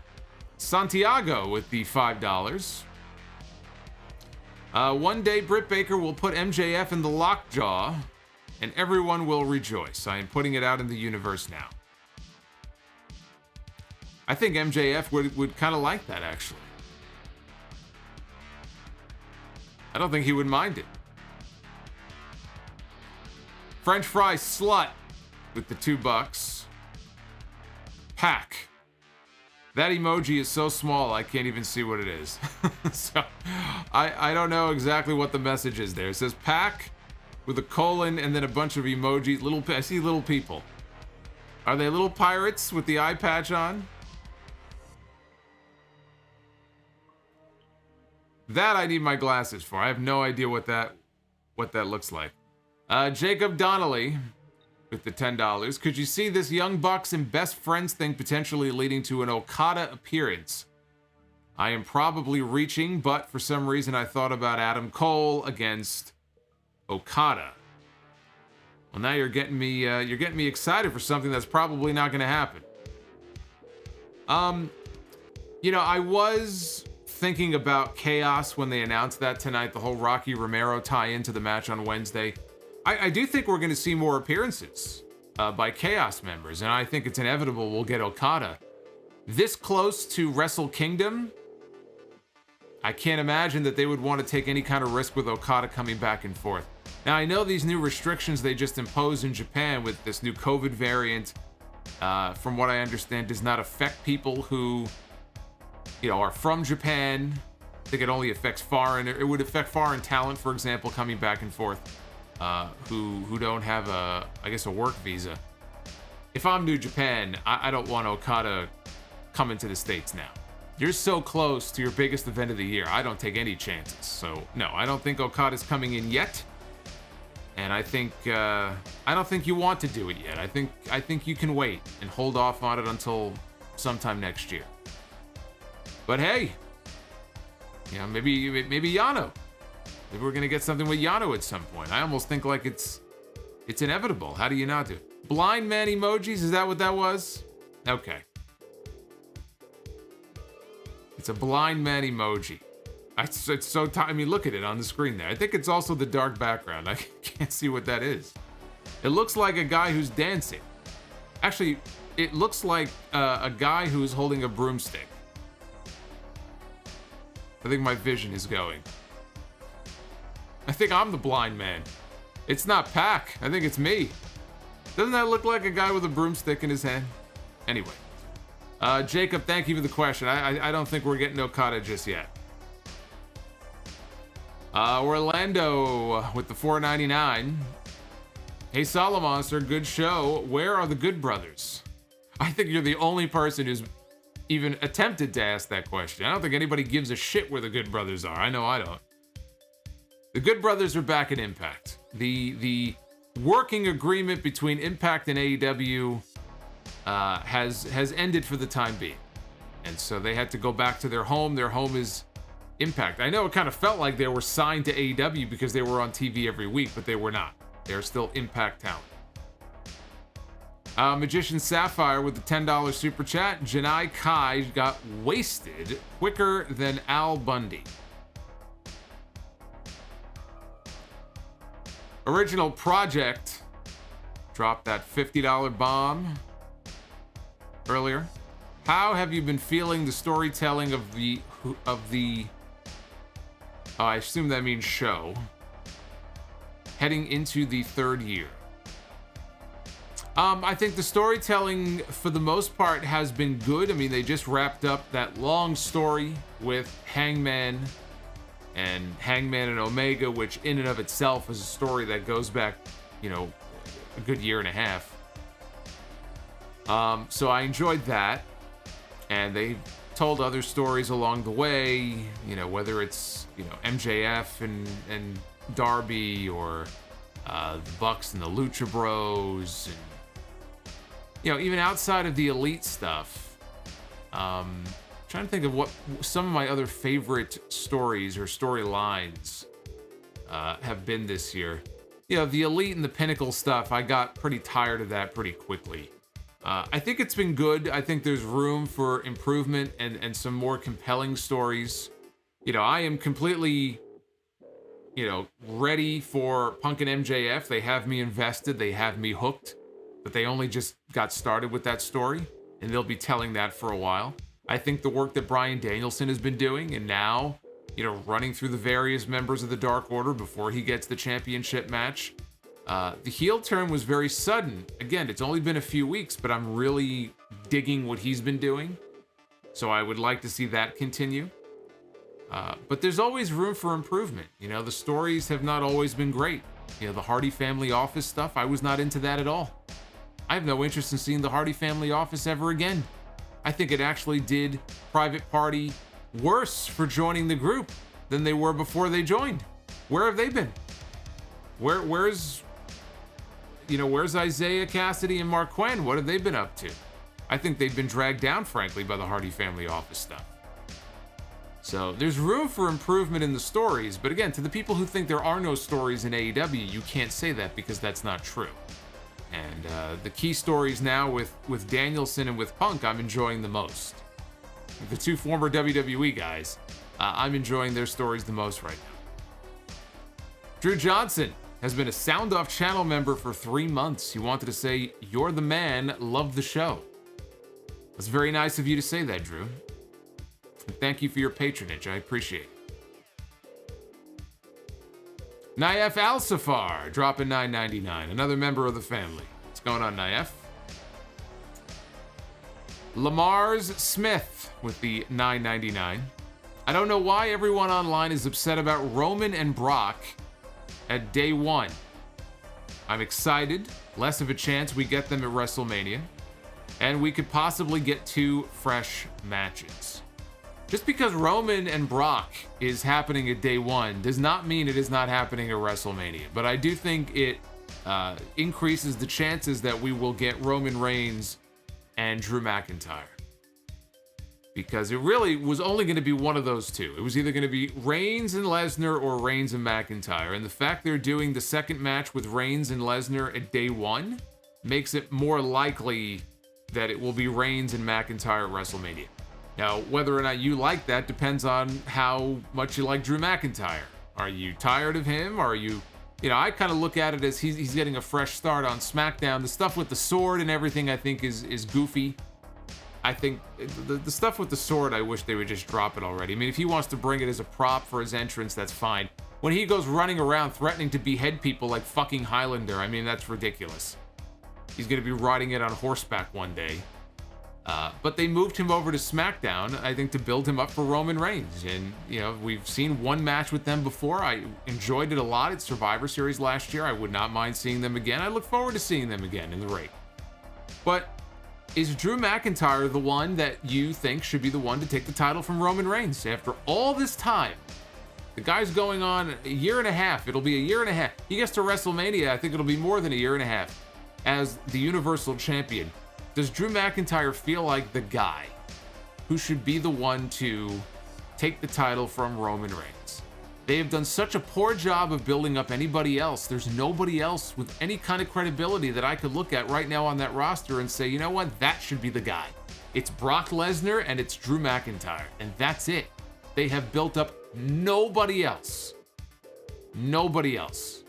Santiago with the $5. One day Britt Baker will put MJF in the lockjaw and everyone will rejoice. I am putting it out in the universe now. I think MJF would kind of like that, actually. I don't think he would mind it. French fry slut with the $2. PAC. That emoji is so small I can't even see what it is. So I don't know exactly what the message is there. It says PAC with a colon and then a bunch of emojis. I see little people. Are they little pirates with the eye patch on? That I need my glasses for. I have no idea what that looks like. Jacob Donnelly with the $10. Could you see this Young Bucks and best friends thing potentially leading to an Okada appearance? I am probably reaching, but for some reason I thought about Adam Cole against Okada. Well, now you're getting me excited for something that's probably not going to happen. I was thinking about Chaos when they announced that tonight, the whole Rocky Romero tie into the match on Wednesday. I do think we're going to see more appearances by Chaos members, and I think it's inevitable we'll get Okada. This close to Wrestle Kingdom, I can't imagine that they would want to take any kind of risk with Okada coming back and forth. Now, I know these new restrictions they just imposed in Japan with this new COVID variant, from what I understand, does not affect people who, are from Japan. I think it only affects foreign. It would affect foreign talent, for example, coming back and forth, who don't have a work visa. If I'm New Japan, I don't want Okada coming to the States now. You're so close to your biggest event of the year. I don't take any chances. So no, I don't think Okada's coming in yet. And I don't think you want to do it yet. I think you can wait and hold off on it until sometime next year. But hey, maybe Yano. Maybe we're gonna get something with Yano at some point. I almost think like it's inevitable. How do you not do it? Blind man emojis, is that what that was? Okay. It's a blind man emoji. It's so I mean, look at it on the screen there. I think it's also the dark background. I can't see what that is. It looks like a guy who's dancing. Actually, it looks like a guy who's holding a broomstick. I think my vision is going. I think I'm the blind man. It's not PAC. I think it's me. Doesn't that look like a guy with a broomstick in his hand? Anyway. Jacob, thank you for the question. I don't think we're getting Okada just yet. Orlando with the $4.99. Hey, Solomonster, good show. Where are the Good Brothers? I think you're the only person who's even attempted to ask that question. I don't think anybody gives a shit where the Good Brothers are. I know I don't. The Good Brothers are back at Impact. The working agreement between Impact and AEW has ended for the time being. And so they had to go back to their home. Their home is Impact. I know it kind of felt like they were signed to AEW because they were on TV every week, but they were not. They're still Impact talent. Magician Sapphire with the $10 super chat. Janai Kai got wasted quicker than Al Bundy. Original Project dropped that $50 bomb earlier. How have you been feeling the storytelling of the I assume that means show, heading into the third year? I think the storytelling, for the most part, has been good. I mean, they just wrapped up that long story with Hangman and Omega, which in and of itself is a story that goes back, a good year and a half. So I enjoyed that. And they told other stories along the way, whether it's, MJF and Darby, or the Bucks and the Lucha Bros, and, even outside of the Elite stuff. Trying to think of what some of my other favorite stories or storylines have been this year. the Elite and the Pinnacle stuff, I got pretty tired of that pretty quickly. I think it's been good. I think there's room for improvement and some more compelling stories. I am completely, ready for Punk and MJF. They have me invested. They have me hooked. But they only just got started with that story, and they'll be telling that for a while. I think the work that Bryan Danielson has been doing, and now, running through the various members of the Dark Order before he gets the championship match. The heel turn was very sudden. Again, it's only been a few weeks, but I'm really digging what he's been doing. So I would like to see that continue. But there's always room for improvement. The stories have not always been great. The Hardy Family Office stuff, I was not into that at all. I have no interest in seeing the Hardy Family Office ever again. I think it actually did Private Party worse for joining the group than they were before they joined. Where have they been? Where's Isaiah Cassidy and Mark Quinn? What have they been up to? I think they've been dragged down, frankly, by the Hardy Family Office stuff. So there's room for improvement in the stories, but again, to the people who think there are no stories in AEW, you can't say that because that's not true. And the key stories now with Danielson and with Punk, I'm enjoying the most. The two former WWE guys, I'm enjoying their stories the most right now. Drew Johnson has been a Sound Off channel member for 3 months. He wanted to say, "You're the man, love the show." That's very nice of you to say that, Drew. And thank you for your patronage, I appreciate it. Naif Al-Safar dropping $9.99, another member of the family. What's going on, Naif? Lamar's Smith with the $9.99. I don't know why everyone online is upset about Roman and Brock at day one. I'm excited. Less of a chance we get them at WrestleMania. And we could possibly get 2 fresh matches. Just because Roman and Brock is happening at day one does not mean it is not happening at WrestleMania. But I do think it increases the chances that we will get Roman Reigns and Drew McIntyre. Because it really was only going to be one of those two. It was either going to be Reigns and Lesnar or Reigns and McIntyre. And the fact they're doing the second match with Reigns and Lesnar at day one makes it more likely that it will be Reigns and McIntyre at WrestleMania. Now, whether or not you like that depends on how much you like Drew McIntyre. Are you tired of him? Are you... I kind of look at it as he's getting a fresh start on SmackDown. The stuff with the sword and everything I think is goofy. I think the stuff with the sword, I wish they would just drop it already. I mean, if he wants to bring it as a prop for his entrance, that's fine. When he goes running around threatening to behead people like fucking Highlander, I mean, that's ridiculous. He's going to be riding it on horseback one day. But they moved him over to SmackDown, I think, to build him up for Roman Reigns. And, we've seen one match with them before. I enjoyed it a lot at Survivor Series last year. I would not mind seeing them again. I look forward to seeing them again in the ring. But is Drew McIntyre the one that you think should be the one to take the title from Roman Reigns? After all this time, the guy's going on a year and a half. It'll be a year and a half. He gets to WrestleMania, I think it'll be more than a year and a half as the Universal Champion. Does Drew McIntyre feel like the guy who should be the one to take the title from Roman Reigns? They have done such a poor job of building up anybody else. There's nobody else with any kind of credibility that I could look at right now on that roster and say, you know what, that should be the guy. It's Brock Lesnar and it's Drew McIntyre, and that's it. They have built up nobody else. Nobody else.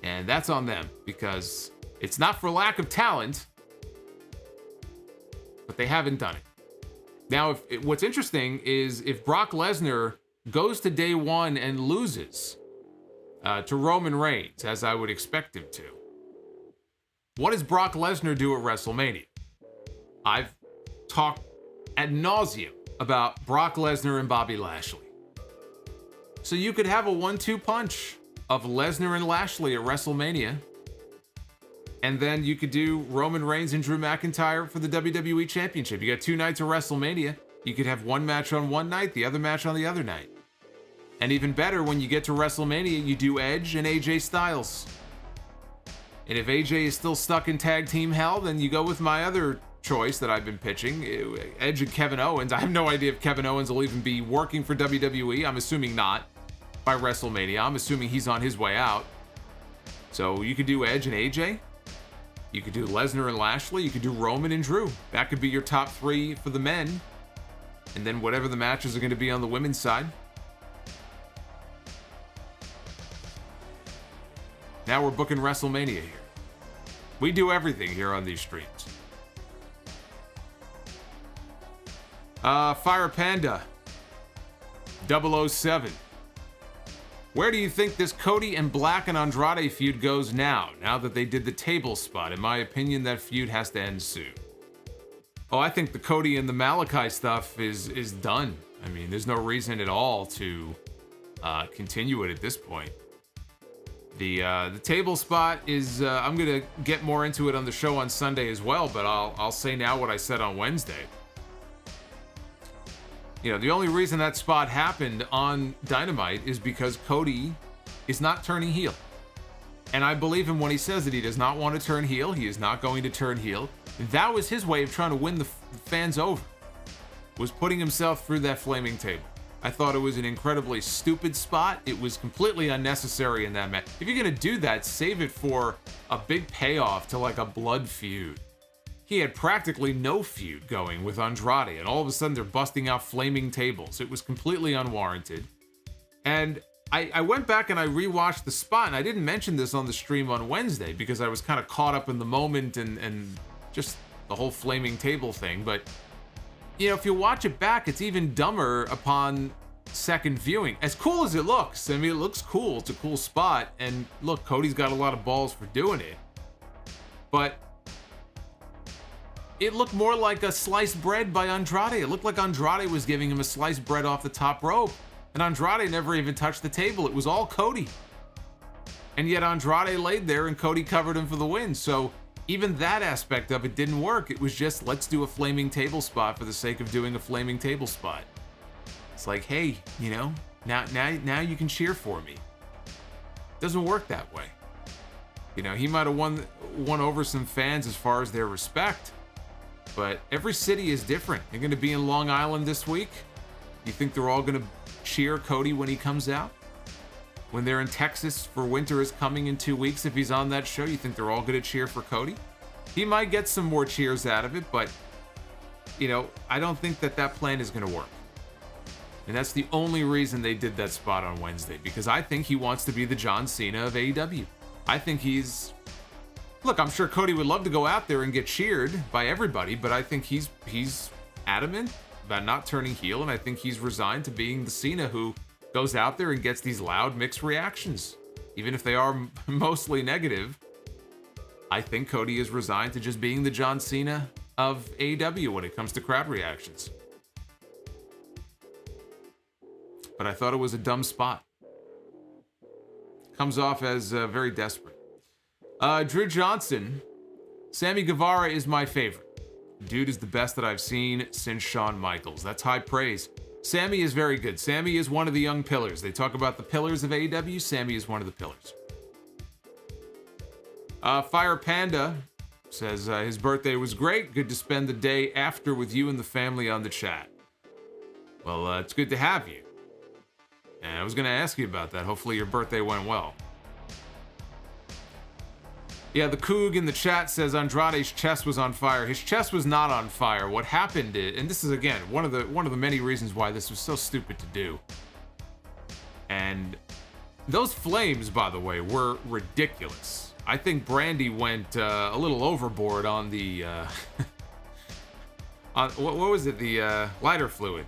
And that's on them, because it's not for lack of talent, but they haven't done it. Now, what's interesting is if Brock Lesnar goes to day one and loses to Roman Reigns, as I would expect him to, what does Brock Lesnar do at WrestleMania? I've talked ad nauseum about Brock Lesnar and Bobby Lashley. So you could have a 1-2 punch of Lesnar and Lashley at WrestleMania. And then you could do Roman Reigns and Drew McIntyre for the WWE Championship. You got 2 nights of WrestleMania. You could have one match on one night, the other match on the other night. And even better, when you get to WrestleMania, you do Edge and AJ Styles. And if AJ is still stuck in tag team hell, then you go with my other choice that I've been pitching, Edge and Kevin Owens. I have no idea if Kevin Owens will even be working for WWE. I'm assuming not. by WrestleMania. I'm assuming he's on his way out. So you could do Edge and AJ. You could do Lesnar and Lashley. You could do Roman and Drew. That could be your top 3 for the men. And then whatever the matches are going to be on the women's side. Now we're booking WrestleMania here. We do everything here on these streams. Fire Panda 007. Where do you think this Cody and Black and Andrade feud goes now that they did the table spot? In my opinion, that feud has to end soon. Oh, I think the Cody and the Malakai stuff is done. I mean, there's no reason at all to continue it at this point. The table spot is, I'm going to get more into it on the show on Sunday as well, but I'll say now what I said on Wednesday. You know, the only reason that spot happened on Dynamite is because Cody is not turning heel. And I believe him when he says that he does not want to turn heel. He is not going to turn heel. That was his way of trying to win the fans over, was putting himself through that flaming table. I thought it was an incredibly stupid spot. It was completely unnecessary in that match. If you're going to do that, save it for a big payoff to like a blood feud. He had practically no feud going with Andrade, and all of a sudden they're busting out flaming tables. It was completely unwarranted. And I went back and I rewatched the spot, and I didn't mention this on the stream on Wednesday because I was kind of caught up in the moment and just the whole flaming table thing. But, you know, if you watch it back, it's even dumber upon second viewing. As cool as it looks, I mean, it looks cool. It's a cool spot. And look, Cody's got a lot of balls for doing it. But it looked more like a sliced bread by Andrade. It looked like Andrade was giving him a sliced bread off the top rope. And Andrade never even touched the table. It was all Cody. And yet Andrade laid there and Cody covered him for the win. So even that aspect of it didn't work. It was just, let's do a flaming table spot for the sake of doing a flaming table spot. It's like, hey, you know, now you can cheer for me. Doesn't work that way. You know, he might have won over some fans as far as their respect. But every city is different. You're going to be in Long Island this week. You think they're all going to cheer Cody when he comes out? When they're in Texas for Winter is Coming in 2 weeks, if he's on that show, you think they're all going to cheer for Cody? He might get some more cheers out of it, but, you know, I don't think that plan is going to work. And that's the only reason they did that spot on Wednesday, because I think he wants to be the John Cena of AEW. I think he's... Look, I'm sure Cody would love to go out there and get cheered by everybody, but I think he's adamant about not turning heel, and I think he's resigned to being the Cena who goes out there and gets these loud mixed reactions. Even if they are mostly negative, I think Cody is resigned to just being the John Cena of AEW when it comes to crowd reactions. But I thought it was a dumb spot. Comes off as very desperate. Drew Johnson, Sammy Guevara is my favorite. Dude is the best that I've seen since Shawn Michaels. That's high praise. Sammy is very good. Sammy is one of the young pillars. They talk about the pillars of AEW. Sammy is one of the pillars. Fire Panda says his birthday was great. Good to spend the day after with you and the family on the chat. Well, it's good to have you. And I was going to ask you about that. Hopefully your birthday went well. Yeah, the Coog in the chat says Andrade's chest was on fire. His chest was not on fire. What happened is, and this is again one of the many reasons why this was so stupid to do. And those flames, by the way, were ridiculous. I think Brandy went a little overboard on the on what was it? The lighter fluid.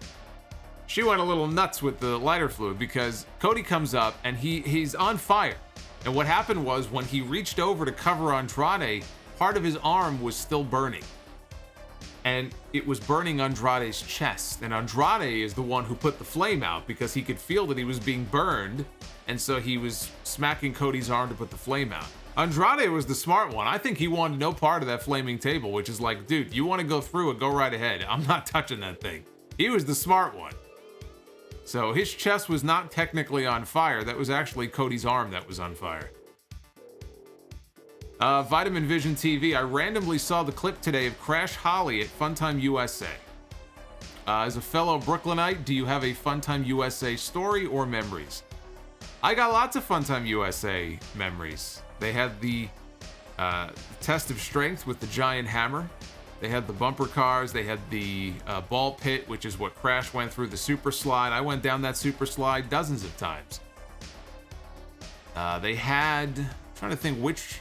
She went a little nuts with the lighter fluid because Cody comes up and he's on fire. And what happened was when he reached over to cover Andrade, part of his arm was still burning. And it was burning Andrade's chest. And Andrade is the one who put the flame out because he could feel that he was being burned. And so he was smacking Cody's arm to put the flame out. Andrade was the smart one. I think he wanted no part of that flaming table, which is like, dude, you want to go through it, go right ahead. I'm not touching that thing. He was the smart one. So his chest was not technically on fire. That was actually Cody's arm that was on fire. Vitamin Vision TV. I randomly saw the clip today of Crash Holly at Funtime USA. As a fellow Brooklynite, do you have a Funtime USA story or memories? I got lots of Funtime USA memories. They had the test of strength with the giant hammer. They had the bumper cars. They had the ball pit, which is what Crash went through, the super slide. I went down that super slide dozens of times. They had... I'm trying to think which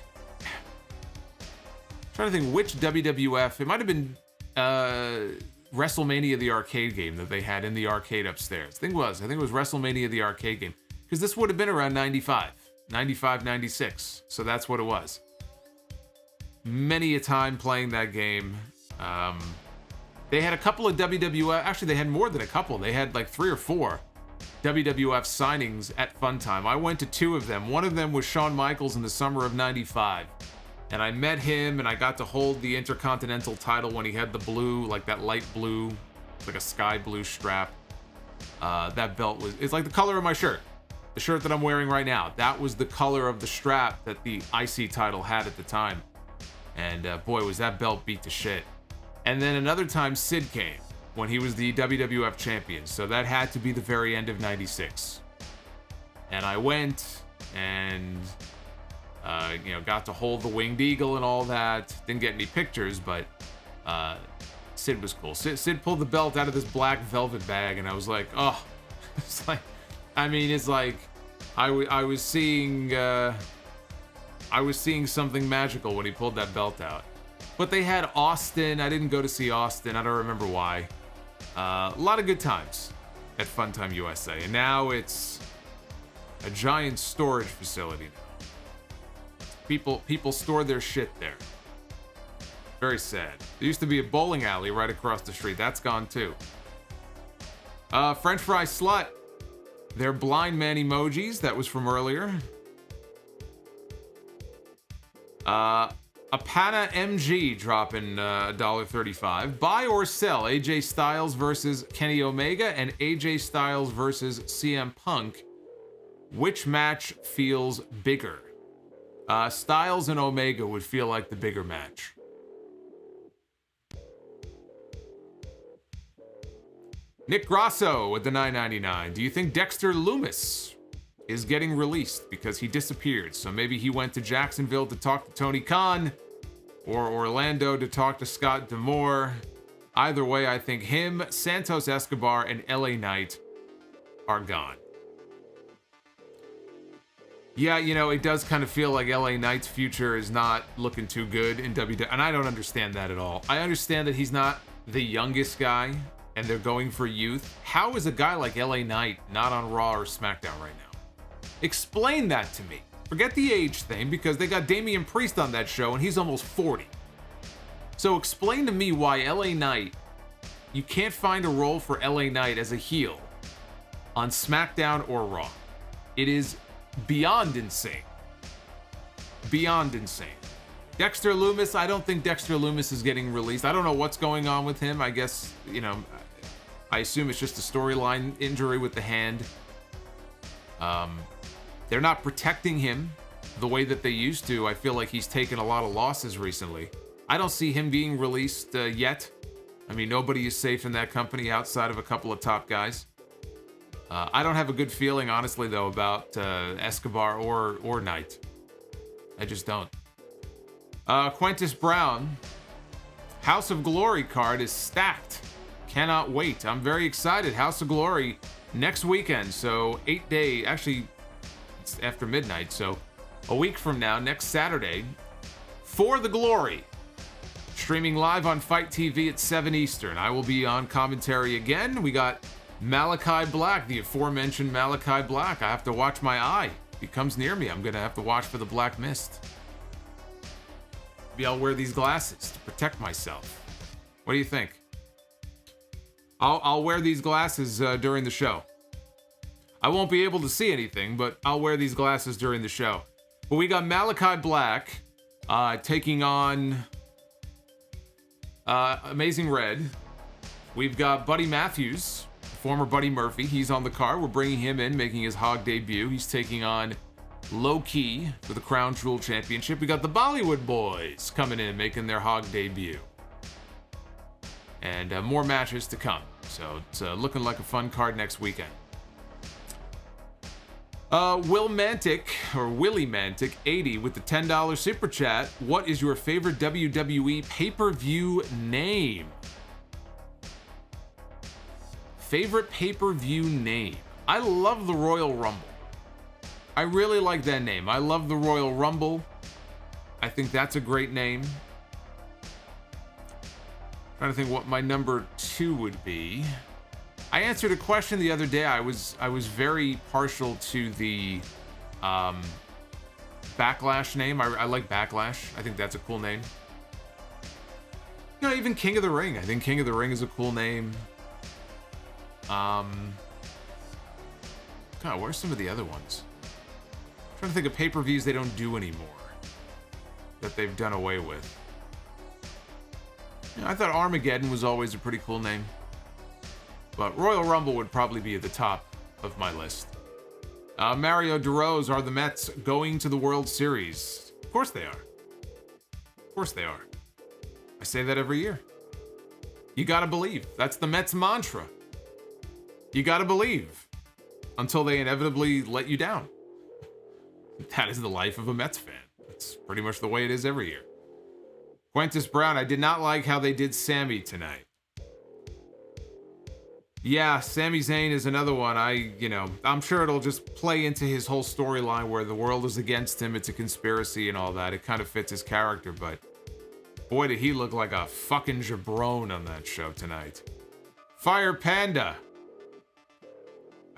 WWF... It might have been WrestleMania, the arcade game that they had in the arcade upstairs. I think it was WrestleMania, the arcade game. Because this would have been around 95, 96. So that's what it was. Many a time playing that game. They had a couple of WWF... Actually, they had more than a couple. They had like 3 or 4 WWF signings at Funtime. I went to 2 of them. One of them was Shawn Michaels in the summer of 95. And I met him, and I got to hold the Intercontinental title when he had the blue, like that light blue, like a sky blue strap. That belt it's like the color of my shirt. The shirt that I'm wearing right now. That was the color of the strap that the IC title had at the time. And boy, was that belt beat to shit. And then another time Sid came when he was the WWF champion. So that had to be the very end of 96. And I went and, got to hold the Winged Eagle and all that. Didn't get any pictures, but Sid was cool. Sid pulled the belt out of this black velvet bag, and I was like, oh. It's like, it's like I was seeing something magical when he pulled that belt out. But they had Austin. I didn't go to see Austin. I don't remember why. A lot of good times at Funtime USA. And now it's a giant storage facility now. People store their shit there. Very sad. There used to be a bowling alley right across the street. That's gone too. French Fry Slut. They're blind man emojis. That was from earlier. Apana MG dropping $1.35. Buy or sell AJ Styles versus Kenny Omega and AJ Styles versus CM Punk. Which match feels bigger? Styles and Omega would feel like the bigger match. Nick Grasso with the $9.99. Do you think Dexter Lumis is getting released because he disappeared? So maybe he went to Jacksonville to talk to Tony Khan, or Orlando to talk to Scott D'Amore. Either way, I think him, Santos Escobar, and LA Knight are gone. Yeah, it does kind of feel like LA Knight's future is not looking too good in WWE, and I don't understand that at all. I understand that he's not the youngest guy, and they're going for youth. How is a guy like LA Knight not on Raw or SmackDown right now? Explain that to me. Forget the age thing, because they got Damian Priest on that show, and he's almost 40. So explain to me why LA Knight, you can't find a role for LA Knight as a heel on SmackDown or Raw. It is beyond insane. Beyond insane. Dexter Lumis, I don't think Dexter Lumis is getting released. I don't know what's going on with him. I guess, I assume it's just a storyline injury with the hand. They're not protecting him the way that they used to. I feel like he's taken a lot of losses recently. I don't see him being released yet. Nobody is safe in that company outside of a couple of top guys. I don't have a good feeling, honestly, though, about Escobar or Knight. I just don't. Quintus Brown. House of Glory card is stacked. Cannot wait. I'm very excited. House of Glory next weekend. So 8 days. Actually, it's after midnight. So a week from now, next Saturday, For the Glory. Streaming live on Fight TV at 7 Eastern. I will be on commentary again. We got Malakai Black, the aforementioned Malakai Black. I have to watch my eye. If he comes near me, I'm going to have to watch for the black mist. Maybe I'll wear these glasses to protect myself. What do you think? I'll wear these glasses during the show. I won't be able to see anything, but I'll wear these glasses during the show. But we got Malakai Black taking on Amazing Red. We've got Buddy Matthews, former Buddy Murphy. He's on the card. We're bringing him in, making his Hog debut. He's taking on Low Key for the Crown Jewel Championship. We got the Bollywood Boys coming in, making their Hog debut. And more matches to come. So it's looking like a fun card next weekend. Will Mantic, or Willie Mantic, 80 with the $10 super chat. What is your favorite WWE pay-per-view name? Favorite pay-per-view name? I love the Royal Rumble. I really like that name. I love the Royal Rumble. I think that's a great name. Trying to think what my number 2 would be. I answered a question the other day. I was very partial to the Backlash name. I like Backlash. I think that's a cool name. You know, even King of the Ring. I think King of the Ring is a cool name. God, where's some of the other ones? I'm trying to think of pay-per-views they don't do anymore that they've done away with. You know, I thought Armageddon was always a pretty cool name. But Royal Rumble would probably be at the top of my list. Mario DeRose, are the Mets going to the World Series? Of course they are. Of course they are. I say that every year. You gotta believe. That's the Mets mantra. You gotta believe. Until they inevitably let you down. That is the life of a Mets fan. That's pretty much the way it is every year. Quintus Brown, I did not like how they did Sammy tonight. Yeah, Sami Zayn is another one. I'm sure it'll just play into his whole storyline where the world is against him, it's a conspiracy and all that. It kind of fits his character, but boy, did he look like a fucking jabron on that show tonight. Fire Panda.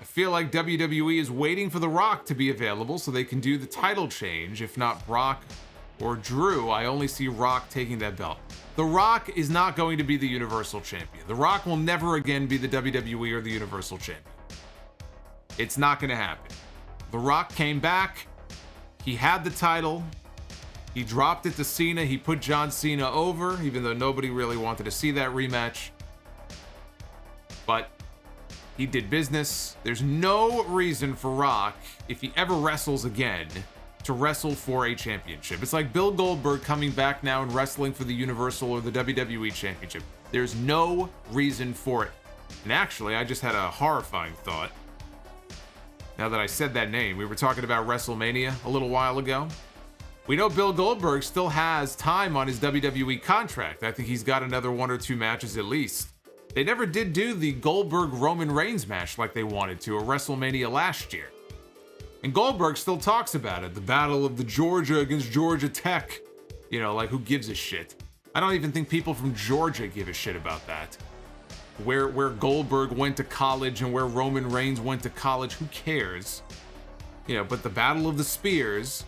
I feel like WWE is waiting for The Rock to be available so they can do the title change. If not Brock or Drew, I only see Rock taking that belt. The Rock is not going to be the Universal Champion. The Rock will never again be the WWE or the Universal Champion. It's not going to happen. The Rock came back. He had the title. He dropped it to Cena. He put John Cena over, even though nobody really wanted to see that rematch. But he did business. There's no reason for Rock, if he ever wrestles again, to wrestle for a championship. It's like Bill Goldberg coming back now and wrestling for the Universal or the WWE Championship. There's no reason for it. And actually, I just had a horrifying thought. Now that I said that name, we were talking about WrestleMania a little while ago. We know Bill Goldberg still has time on his WWE contract. I think he's got another 1 or 2 matches at least. They never did do the Goldberg-Roman Reigns match like they wanted to at WrestleMania last year. And Goldberg still talks about it. The battle of the Georgia against Georgia Tech. You know, like, who gives a shit? I don't even think people from Georgia give a shit about that. Where Goldberg went to college and where Roman Reigns went to college, who cares? You know, but the battle of the spears.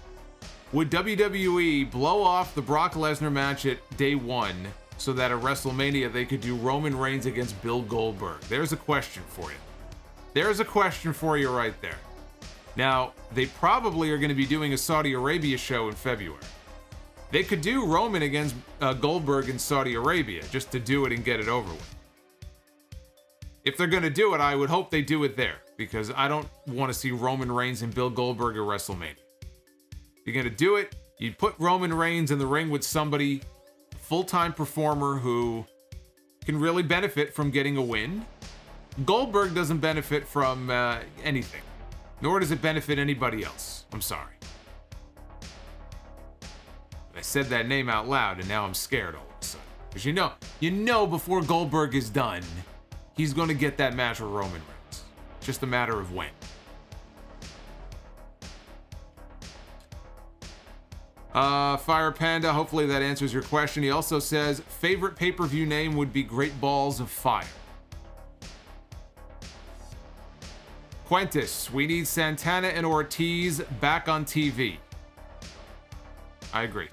Would WWE blow off the Brock Lesnar match at day 1 so that at WrestleMania they could do Roman Reigns against Bill Goldberg? There's a question for you. There's a question for you right there. Now, they probably are going to be doing a Saudi Arabia show in February. They could do Roman against Goldberg in Saudi Arabia just to do it and get it over with. If they're going to do it, I would hope they do it there, because I don't want to see Roman Reigns and Bill Goldberg at WrestleMania. If you're going to do it, you'd put Roman Reigns in the ring with somebody, full-time performer who can really benefit from getting a win. Goldberg doesn't benefit from anything. Nor does it benefit anybody else. I'm sorry. I said that name out loud and now I'm scared all of a sudden. Because you know before Goldberg is done, he's going to get that match with Roman Reigns. Just a matter of when. Fire Panda, hopefully that answers your question. He also says, favorite pay-per-view name would be Great Balls of Fire. Quintus, we need Santana and Ortiz back on TV. I agree.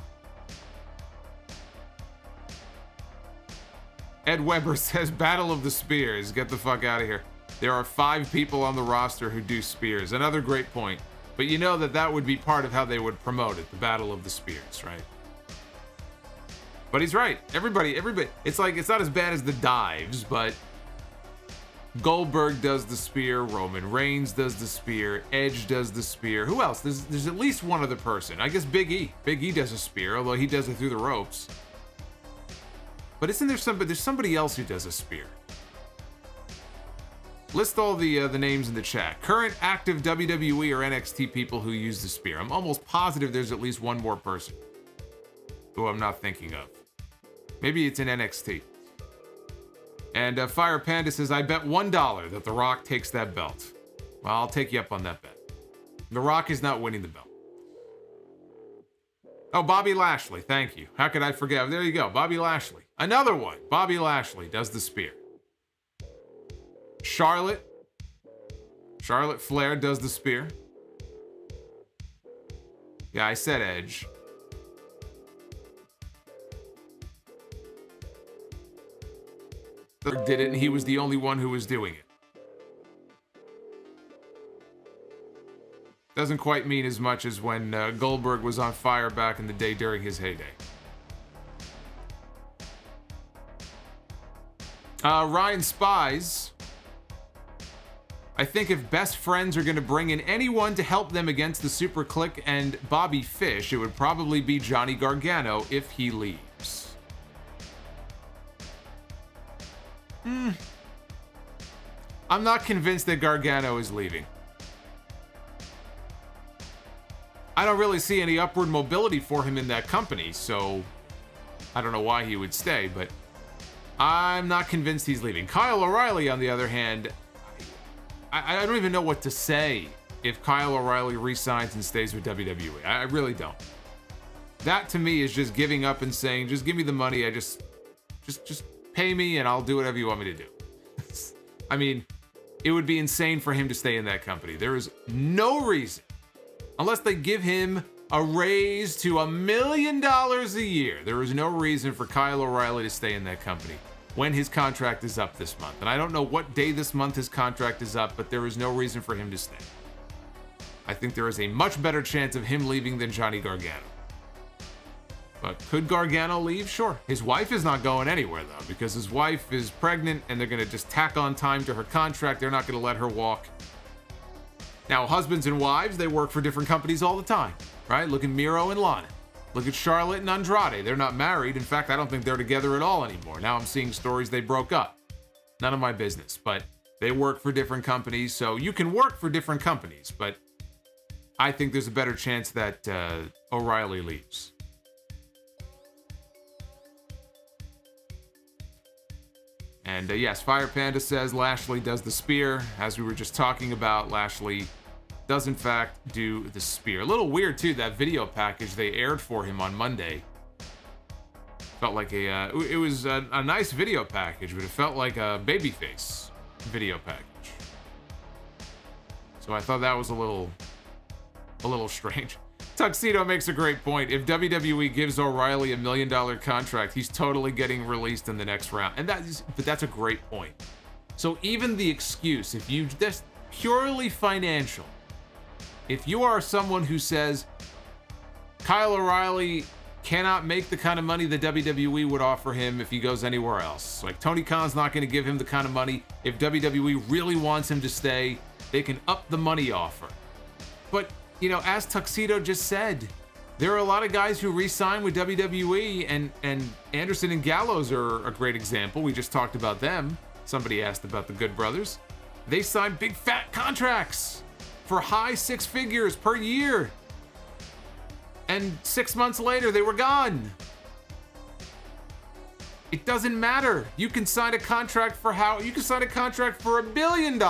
Ed Weber says, Battle of the Spears. Get the fuck out of here. There are 5 people on the roster who do spears. Another great point. But you know that would be part of how they would promote it, the Battle of the Spears, right? But he's right. Everybody, it's like, it's not as bad as the dives, but Goldberg does the spear, Roman Reigns does the spear, Edge does the spear. Who else? There's at least one other person. I guess Big E. Big E does a spear, although he does it through the ropes. But isn't there there's somebody else who does a spear? List all the names in the chat. Current active WWE or NXT people who use the spear. I'm almost positive there's at least one more person who I'm not thinking of. Maybe it's in NXT. And Fire Panda says, I bet $1 that The Rock takes that belt. Well, I'll take you up on that bet. The Rock is not winning the belt. Oh, Bobby Lashley. Thank you. How could I forget? There you go. Bobby Lashley. Another one. Bobby Lashley does the spear. Charlotte Flair does the spear. Yeah, I said Edge. Did it, and he was the only one who was doing it. Doesn't quite mean as much as when Goldberg was on fire back in the day during his heyday. Ryan Spies. I think if best friends are going to bring in anyone to help them against the Super Click and Bobby Fish, it would probably be Johnny Gargano if he leaves. I'm not convinced that Gargano is leaving. I don't really see any upward mobility for him in that company, so I don't know why he would stay, but I'm not convinced he's leaving. Kyle O'Reilly, on the other hand, I don't even know what to say if Kyle O'Reilly re-signs and stays with WWE. I really don't. That to me is just giving up and saying, just give me the money. Just pay me and I'll do whatever you want me to do. I mean, it would be insane for him to stay in that company. There is no reason, unless they give him a raise to $1 million a year, there is no reason for Kyle O'Reilly to stay in that company when his contract is up this month. And I don't know what day this month his contract is up, but there is no reason for him to stay. I think there is a much better chance of him leaving than Johnny Gargano. But could Gargano leave? Sure. His wife is not going anywhere, though, because his wife is pregnant and they're going to just tack on time to her contract. They're not going to let her walk. Now, husbands and wives, they work for different companies all the time, right? Look at Miro and Lana. Look at Charlotte and Andrade. They're not married. In fact, I don't think they're together at all anymore. Now I'm seeing stories they broke up. None of my business, but they work for different companies. So you can work for different companies, but I think there's a better chance that O'Reilly leaves. And yes, Fire Panda says Lashley does the spear. As we were just talking about, Lashley does in fact do the spear. A little weird too, that video package they aired for him on Monday. Felt like it was a nice video package, but it felt like a babyface video package. So I thought that was a little strange. Tuxedo makes a great point. If WWE gives O'Reilly $1 million contract, he's totally getting released in the next round. And that's a great point. So even the excuse, if you just purely financial, if you are someone who says Kyle O'Reilly cannot make the kind of money that WWE would offer him if he goes anywhere else, like Tony Khan's not going to give him the kind of money. If WWE really wants him to stay, they can up the money offer. But you know, as Tuxedo just said, there are a lot of guys who re-sign with WWE, and Anderson and Gallows are a great example. We just talked about them. Somebody asked about the Good Brothers. They signed big fat contracts for high six figures per year. And 6 months later, they were gone. It doesn't matter. You can sign a contract for $1 billion.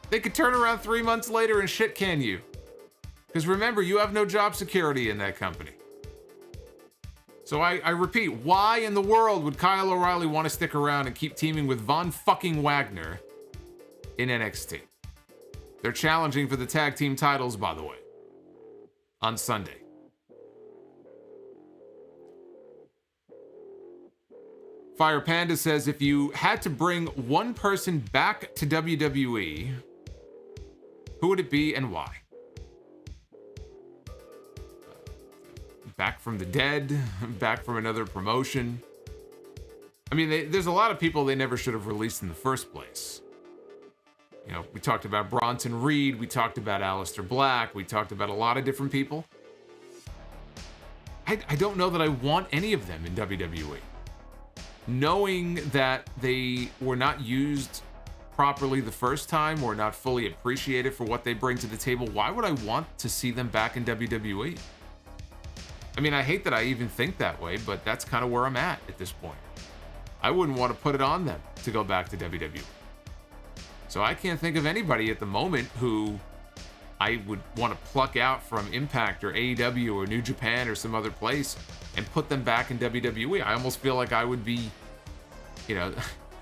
They could turn around 3 months later and shit can you. Because remember, you have no job security in that company. So I repeat, why in the world would Kyle O'Reilly want to stick around and keep teaming with Von fucking Wagner in NXT? They're challenging for the tag team titles, by the way, on Sunday. Fire Panda says, if you had to bring one person back to WWE, who would it be and why? Back from the dead, back from another promotion. I mean, there's a lot of people they never should have released in the first place. You know, we talked about Bronson Reed, we talked about Aleister Black, we talked about a lot of different people. I don't know that I want any of them in WWE. Knowing that they were not used properly the first time or not fully appreciated for what they bring to the table, why would I want to see them back in WWE? I mean, I hate that I even think that way, but that's kind of where I'm at this point. I wouldn't want to put it on them to go back to WWE. So I can't think of anybody at the moment who I would want to pluck out from Impact or AEW or New Japan or some other place and put them back in WWE. I almost feel like I would be,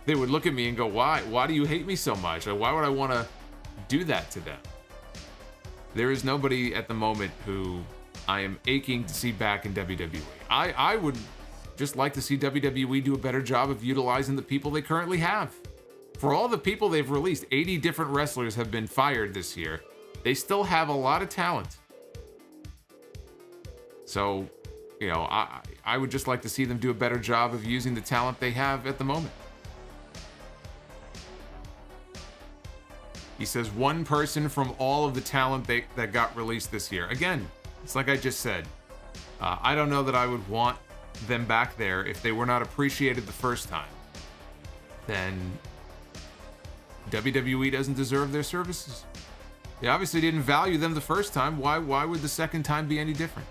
they would look at me and go, why? Why do you hate me so much? Like, why would I want to do that to them? There is nobody at the moment who I am aching to see back in WWE. I would just like to see WWE do a better job of utilizing the people they currently have. For all the people they've released, 80 different wrestlers have been fired this year. They still have a lot of talent. So, I would just like to see them do a better job of using the talent they have at the moment. He says one person from all of the talent that got released this year. Again, it's like I just said. I don't know that I would want them back there if they were not appreciated the first time. Then WWE doesn't deserve their services. They obviously didn't value them the first time. Why would the second time be any different?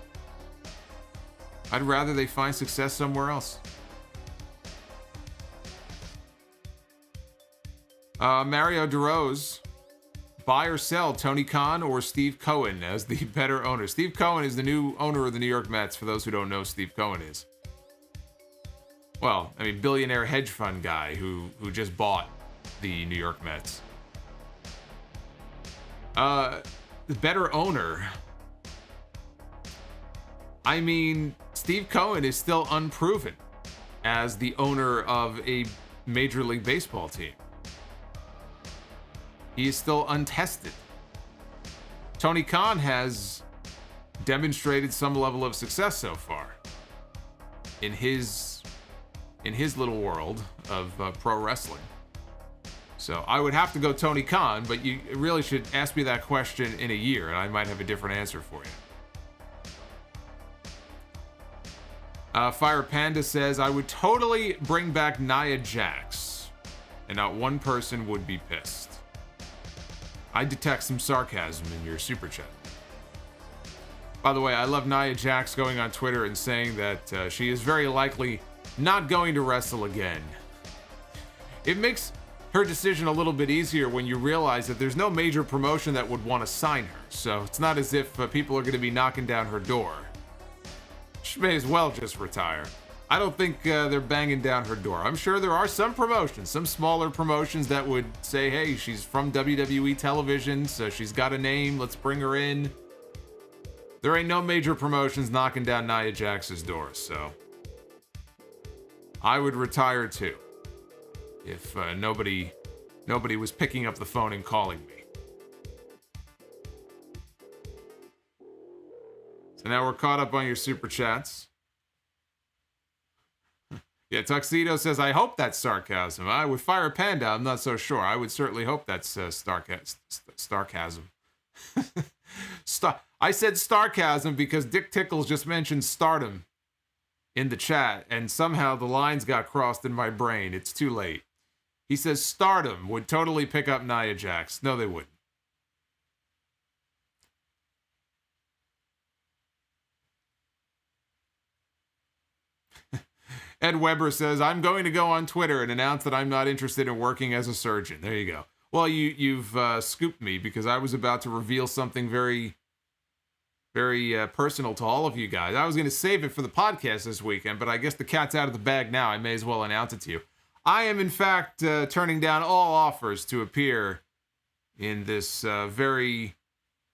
I'd rather they find success somewhere else. Mario DeRose, buy or sell Tony Khan or Steve Cohen as the better owner. Steve Cohen is the new owner of the New York Mets, for those who don't know Steve Cohen is. Well, I mean, billionaire hedge fund guy who just bought the New York Mets. The better owner. I mean, Steve Cohen is still unproven as the owner of a Major League Baseball team. He is still untested. Tony Khan has demonstrated some level of success so far in his little world of pro wrestling. So I would have to go Tony Khan, but you really should ask me that question in a year, and I might have a different answer for you. Fire Panda says, I would totally bring back Nia Jax, and not one person would be pissed. I detect some sarcasm in your super chat. By the way, I love Nia Jax going on Twitter and saying that she is very likely not going to wrestle again. It makes her decision a little bit easier when you realize that there's no major promotion that would want to sign her. So it's not as if people are going to be knocking down her door. She may as well just retire. I don't think they're banging down her door. I'm sure there are some promotions, some smaller promotions that would say, hey, she's from WWE television, so she's got a name, let's bring her in. There ain't no major promotions knocking down Nia Jax's door, so I would retire too if nobody was picking up the phone and calling me. So now we're caught up on your super chats. Yeah, Tuxedo says, I hope that's sarcasm. With Fire Panda, I'm not so sure. I would certainly hope that's sarcasm. I said sarcasm because Dick Tickles just mentioned Stardom in the chat, and somehow the lines got crossed in my brain. It's too late. He says Stardom would totally pick up Nia Jax. No, they wouldn't. Ed Weber says, I'm going to go on Twitter and announce that I'm not interested in working as a surgeon. There you go. Well, you've scooped me because I was about to reveal something very, very personal to all of you guys. I was going to save it for the podcast this weekend, but I guess the cat's out of the bag now. I may as well announce it to you. I am, in fact, turning down all offers to appear in this very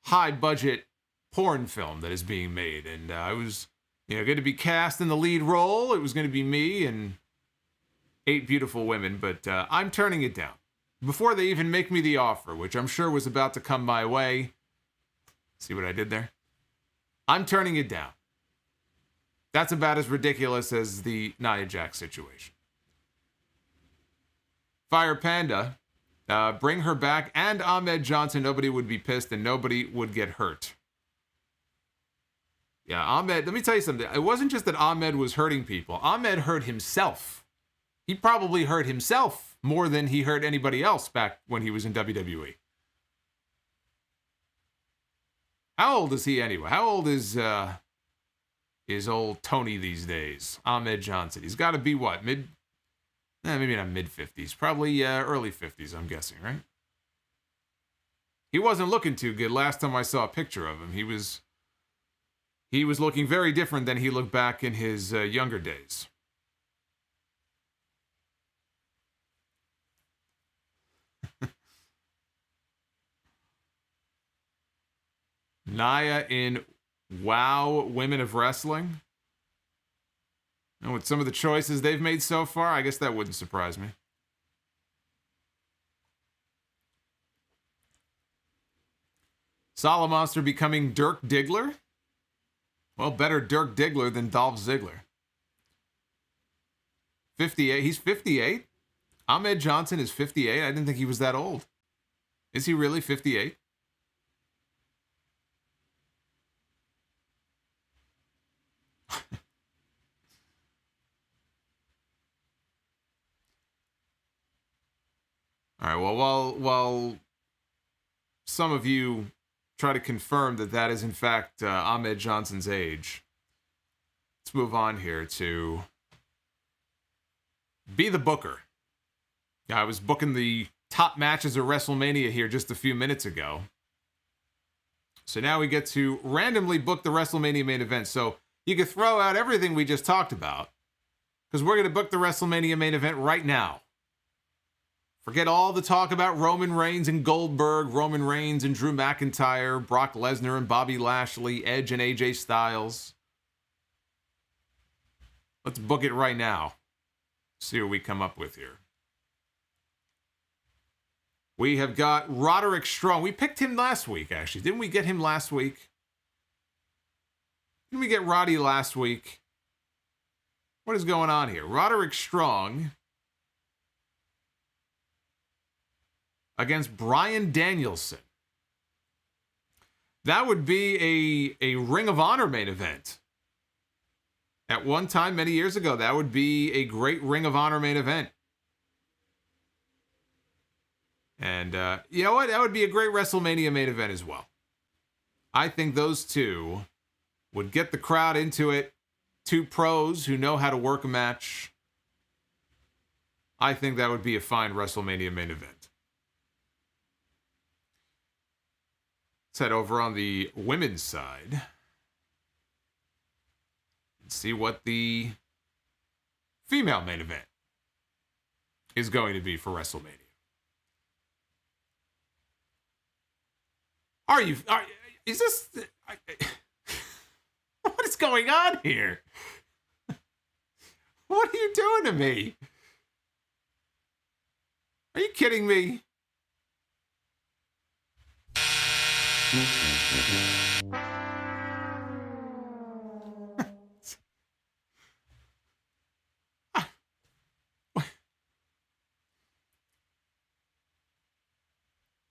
high-budget porn film that is being made. And I was going to be cast in the lead role. It was going to be me and 8 beautiful women, but I'm turning it down. Before they even make me the offer, which I'm sure was about to come my way. See what I did there? I'm turning it down. That's about as ridiculous as the Nia Jax situation. Fire Panda, bring her back and Ahmed Johnson. Nobody would be pissed and nobody would get hurt. Yeah, Ahmed, let me tell you something. It wasn't just that Ahmed was hurting people. Ahmed hurt himself He probably hurt himself more than he hurt anybody else back when he was in WWE. How old is he anyway? How old is old Tony these days? Ahmed Johnson. He's got to be what? Maybe not mid-50s. Probably early 50s, I'm guessing, right? He wasn't looking too good last time I saw a picture of him. He was looking very different than he looked back in his younger days. Nia in WoW Women of Wrestling. And with some of the choices they've made so far, I guess that wouldn't surprise me. Solomonster becoming Dirk Diggler? Well, better Dirk Diggler than Dolph Ziggler. 58. He's 58? Ahmed Johnson is 58? I didn't think he was that old. Is he really 58? All right, well, while some of you try to confirm that is in fact Ahmed Johnson's age, let's move on here to Be the Booker. I was booking the top matches of WrestleMania here just a few minutes ago. So now we get to randomly book the WrestleMania main event. So you could throw out everything we just talked about, because we're going to book the WrestleMania main event right now. Forget all the talk about Roman Reigns and Goldberg, Roman Reigns and Drew McIntyre, Brock Lesnar and Bobby Lashley, Edge and AJ Styles. Let's book it right now. See what we come up with here. We have got Roderick Strong. We picked him last week, actually. Didn't we get him last week? Didn't we get Roddy last week? What is going on here? Roderick Strong against Bryan Danielson. That would be a Ring of Honor main event. At one time, many years ago, that would be a great Ring of Honor main event. And you know what? That would be a great WrestleMania main event as well. I think those two would get the crowd into it. Two pros who know how to work a match. I think that would be a fine WrestleMania main event. Let's head over on the women's side and see what the female main event is going to be for WrestleMania. Is this, what is going on here? What are you doing to me? Are you kidding me?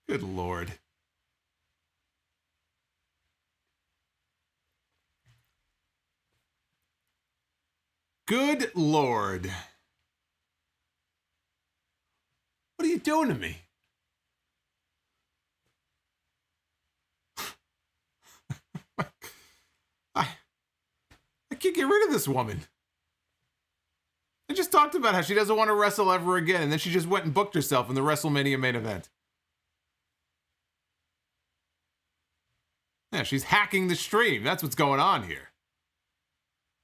Good Lord. Good Lord. What are you doing to me? I can't get rid of this woman. I just talked about how she doesn't want to wrestle ever again, and then she just went and booked herself in the WrestleMania main event. Yeah, she's hacking the stream. That's what's going on here.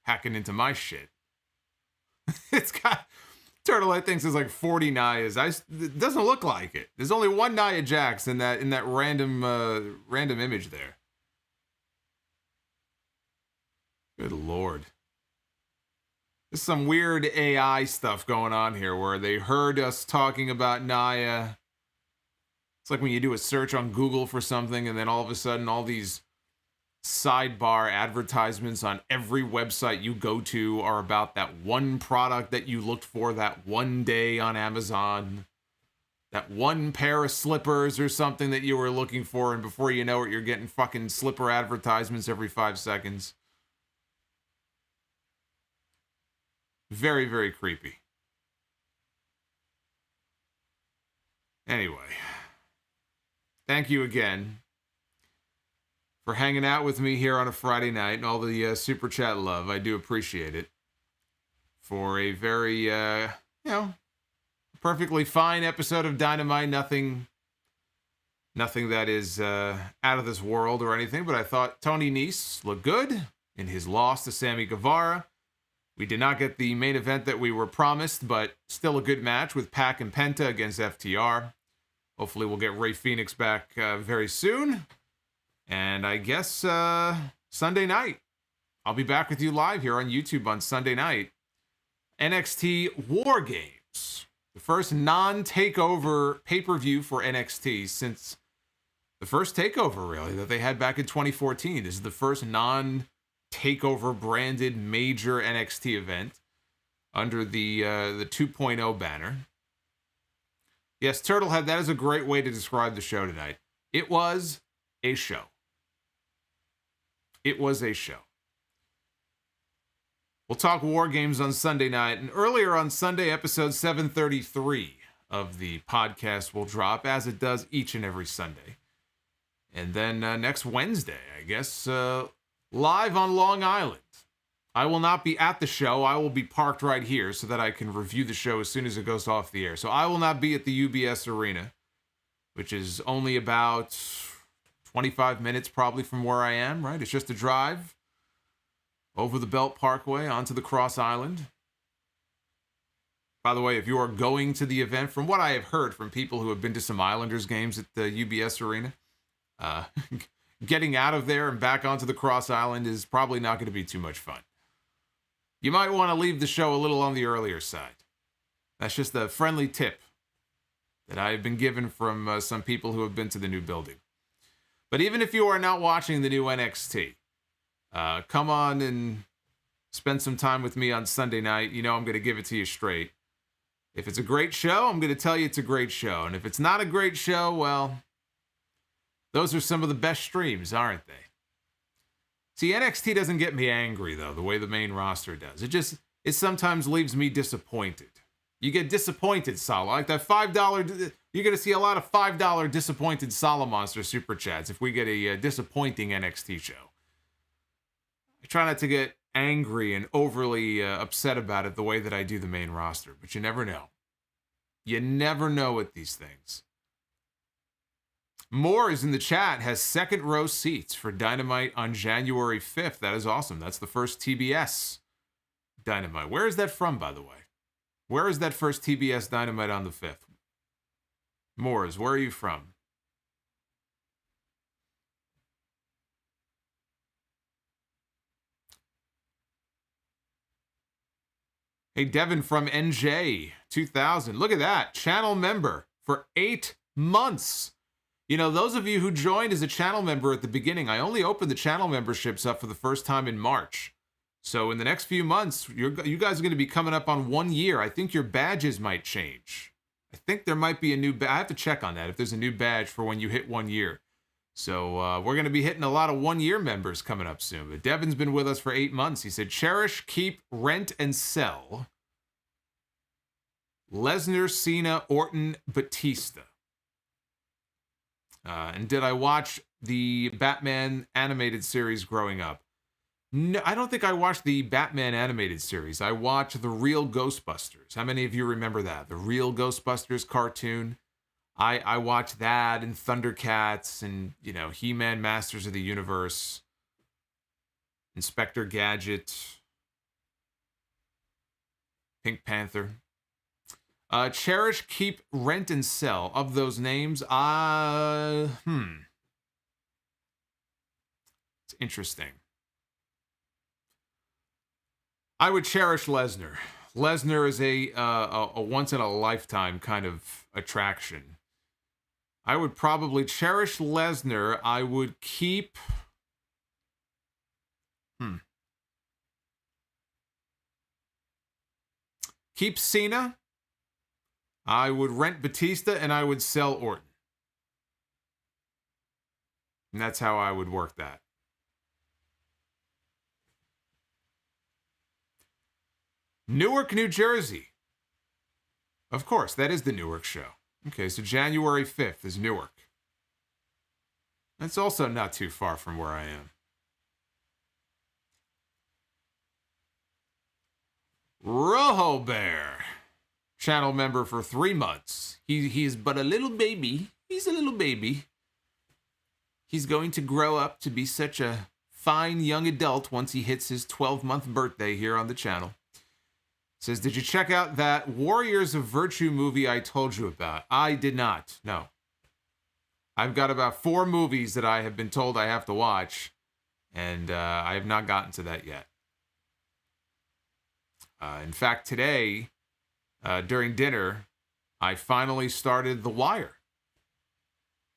Hacking into my shit. It's got... Turtlehead thinks there's like 40 Nias. It doesn't look like it. There's only one Nia Jax in that random image there. Good Lord. There's some weird AI stuff going on here where they heard us talking about Nia. It's like when you do a search on Google for something and then all of a sudden all these sidebar advertisements on every website you go to are about that one product that you looked for that one day on Amazon. That one pair of slippers or something that you were looking for, and before you know it, you're getting fucking slipper advertisements every 5 seconds. Very, very creepy. Anyway, thank you again for hanging out with me here on a Friday night and all the super chat love. I do appreciate it. For a very, perfectly fine episode of Dynamite. Nothing that is out of this world or anything, but I thought Tony Nese looked good in his loss to Sammy Guevara. We did not get the main event that we were promised, but still a good match with PAC and Penta against FTR. Hopefully we'll get Rey Fenix back very soon. And I guess Sunday night, I'll be back with you live here on YouTube on Sunday night. NXT War Games. The first non-takeover pay-per-view for NXT since the first takeover, really, that they had back in 2014. This is the first non-takeover branded major NXT event under the 2.0 banner. Yes, Turtlehead, that is a great way to describe the show tonight. It was a show. It was a show. We'll talk War Games on Sunday night, and earlier on Sunday, episode 733 of the podcast will drop, as it does each and every Sunday. And then next Wednesday, I guess, live on Long Island. I will not be at the show. I will be parked right here so that I can review the show as soon as it goes off the air. So I will not be at the UBS Arena, which is only about 25 minutes probably from where I am, right? It's just a drive over the Belt Parkway onto the Cross Island. By the way, if you are going to the event, from what I have heard from people who have been to some Islanders games at the UBS Arena, getting out of there and back onto the Cross Island is probably not going to be too much fun. You might want to leave the show a little on the earlier side. That's just a friendly tip that I have been given from some people who have been to the new building. But even if you are not watching the new NXT, come on and spend some time with me on Sunday night. You know I'm going to give it to you straight. If it's a great show, I'm going to tell you it's a great show. And if it's not a great show, well, those are some of the best streams, aren't they? See, NXT doesn't get me angry, though, the way the main roster does. It sometimes leaves me disappointed. You get disappointed, Solo. Like that $5, you're going to see a lot of $5 disappointed Solomonster super chats if we get a disappointing NXT show. I try not to get angry and overly upset about it the way that I do the main roster, but you never know. You never know with these things. Moore is in the chat, has second row seats for Dynamite on January 5th. That is awesome. That's the first TBS Dynamite. Where is that from, by the way? Where is that first TBS Dynamite on the 5th? Moores, where are you from? Hey, Devin from NJ 2000. Look at that. Channel member for 8 months. You know, those of you who joined as a channel member at the beginning, I only opened the channel memberships up for the first time in March. So in the next few months, you guys are going to be coming up on 1 year. I think your badges might change. I think there might be a new badge. I have to check on that, if there's a new badge for when you hit 1 year. So we're going to be hitting a lot of 1 year members coming up soon. But Devin's been with us for 8 months. He said, cherish, keep, rent, and sell Lesnar, Cena, Orton, Batista. And did I watch the Batman animated series growing up? No, I don't think I watched the Batman animated series. I watched The Real Ghostbusters. How many of you remember that? The Real Ghostbusters cartoon. I watched that and Thundercats and, you know, He-Man Masters of the Universe, Inspector Gadget, Pink Panther. Cherish, keep, rent, and sell. Of those names, it's interesting. I would cherish Lesnar. Lesnar is a once-in-a-lifetime kind of attraction. I would probably cherish Lesnar. I would keep... Keep Cena. I would rent Batista, and I would sell Orton. And that's how I would work that. Newark, New Jersey. Of course, that is the Newark show. Okay, so January 5th is Newark. That's also not too far from where I am. Rojo Bear, channel member for 3 months. He's but a little baby. He's a little baby. He's going to grow up to be such a fine young adult once he hits his 12-month birthday here on the channel. Says, did you check out that Warriors of Virtue movie I told you about? I did not, no. I've got about 4 movies that I have been told I have to watch, and I have not gotten to that yet. In fact, today, during dinner, I finally started The Wire.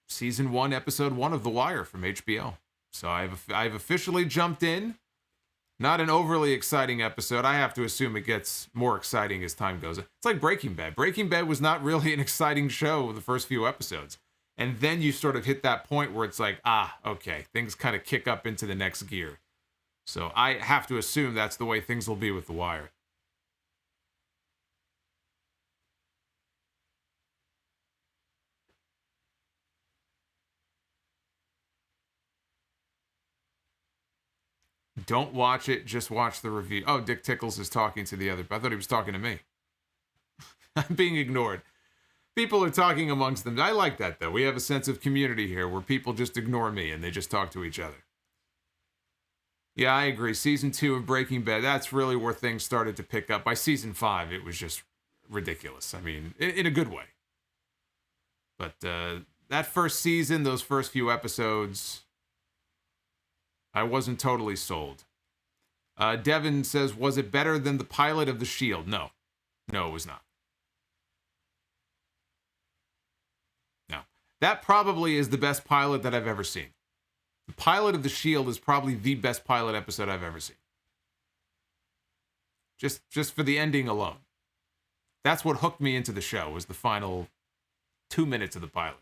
Season 1, Episode 1 of The Wire from HBO. So I've officially jumped in. Not an overly exciting episode. I have to assume it gets more exciting as time goes. It's like Breaking Bad. Breaking Bad was not really an exciting show the first few episodes. And then you sort of hit that point where it's like, okay, things kind of kick up into the next gear. So I have to assume that's the way things will be with The Wire. Don't watch it, just watch the review. Oh, Dick Tickles is talking to the other. I thought he was talking to me. I'm being ignored. People are talking amongst them. I like that, though. We have a sense of community here where people just ignore me and they just talk to each other. Yeah, I agree. Season 2 of Breaking Bad, that's really where things started to pick up. By season 5, it was just ridiculous. I mean, in a good way. But that first season, those first few episodes, I wasn't totally sold. Devin says, was it better than the pilot of The Shield? No. No, it was not. No. That probably is the best pilot that I've ever seen. The pilot of The Shield is probably the best pilot episode I've ever seen. Just for the ending alone. That's what hooked me into the show, was the final 2 minutes of the pilot.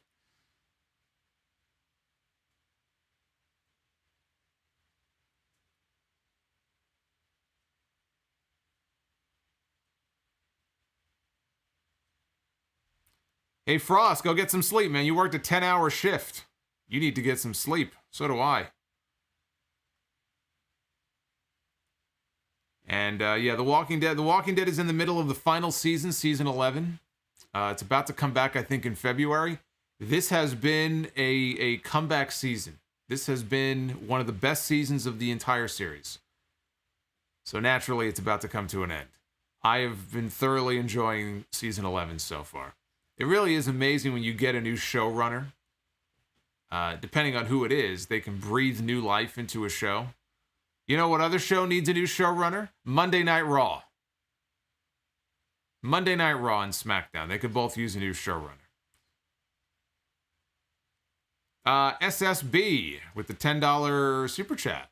Hey, Frost, go get some sleep, man. You worked a 10-hour shift. You need to get some sleep. So do I. And, yeah, The Walking Dead. The Walking Dead is in the middle of the final season, season 11. It's about to come back, I think, in February. This has been a comeback season. This has been one of the best seasons of the entire series. So naturally, it's about to come to an end. I have been thoroughly enjoying season 11 so far. It really is amazing when you get a new showrunner. Depending on who it is, they can breathe new life into a show. You know what other show needs a new showrunner? Monday Night Raw. Monday Night Raw and Smackdown. They could both use a new showrunner. SSB with the $10 super chat.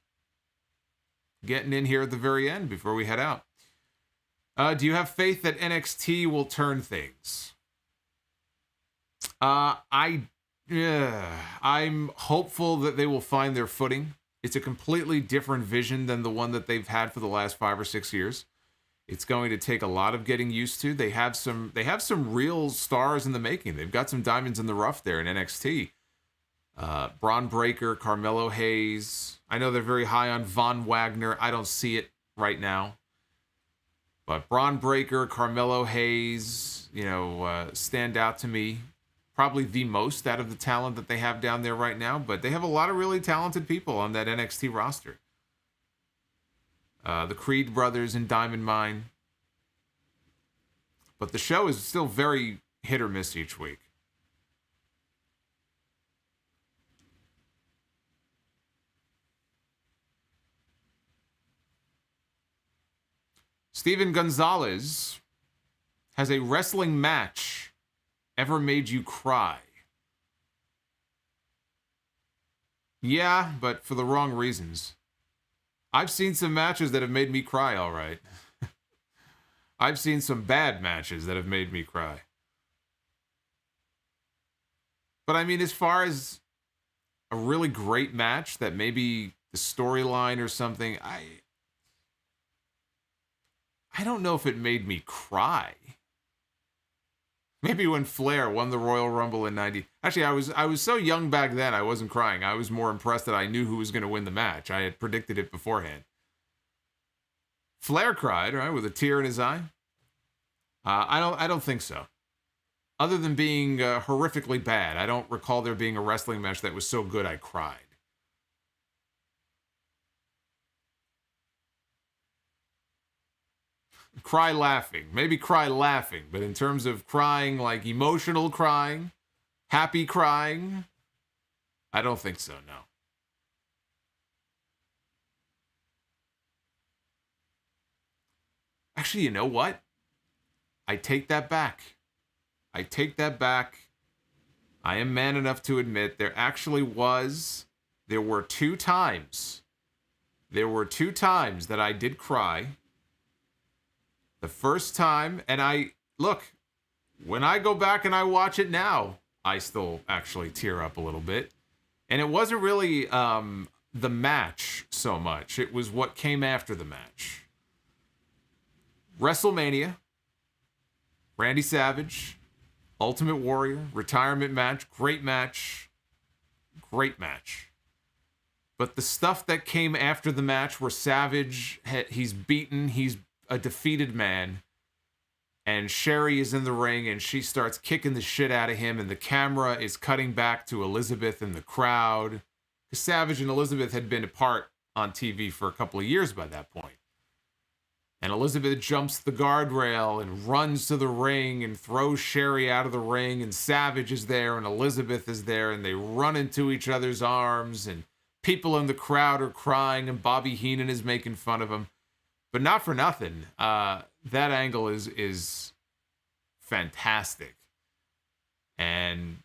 Getting in here at the very end before we head out. Do you have faith that NXT will turn things? I'm hopeful that they will find their footing. It's a completely different vision than the one that they've had for the last 5 or 6 years. It's going to take a lot of getting used to. They have some real stars in the making. They've got some diamonds in the rough there in NXT. Braun Breaker, Carmelo Hayes. I know they're very high on Von Wagner. I don't see it right now. But Braun Breaker, Carmelo Hayes, stand out to me. Probably the most out of the talent that they have down there right now. But they have a lot of really talented people on that NXT roster. The Creed brothers in Diamond Mine. But the show is still very hit or miss each week. Steven Gonzalez has a wrestling match ever made you cry? Yeah, but for the wrong reasons. I've seen some matches that have made me cry, all right. I've seen some bad matches that have made me cry. But I mean, as far as a really great match that maybe the storyline or something, I don't know if it made me cry. Maybe when Flair won the Royal Rumble in 90. Actually, I was so young back then, I wasn't crying. I was more impressed that I knew who was going to win the match. I had predicted it beforehand. Flair cried, right, with a tear in his eye. I don't think so. Other than being horrifically bad, I don't recall there being a wrestling match that was so good I cried. Cry laughing. Maybe cry laughing, but in terms of crying, like emotional crying, happy crying, I don't think so, no. Actually, you know what? I take that back. I take that back. I am man enough to admit there were two times that I did cry. The first time, and when I go back and I watch it now, I still actually tear up a little bit. And it wasn't really the match so much. It was what came after the match. WrestleMania, Randy Savage, Ultimate Warrior, retirement match, great match. But the stuff that came after the match where Savage, he's beaten, he's a defeated man, and Sherry is in the ring and she starts kicking the shit out of him, and the camera is cutting back to Elizabeth in the crowd. Because Savage and Elizabeth had been apart on TV for a couple of years by that point. And Elizabeth jumps the guardrail and runs to the ring and throws Sherry out of the ring, and Savage is there and Elizabeth is there, and they run into each other's arms, and people in the crowd are crying, and Bobby Heenan is making fun of him. But not for nothing. That angle is fantastic. And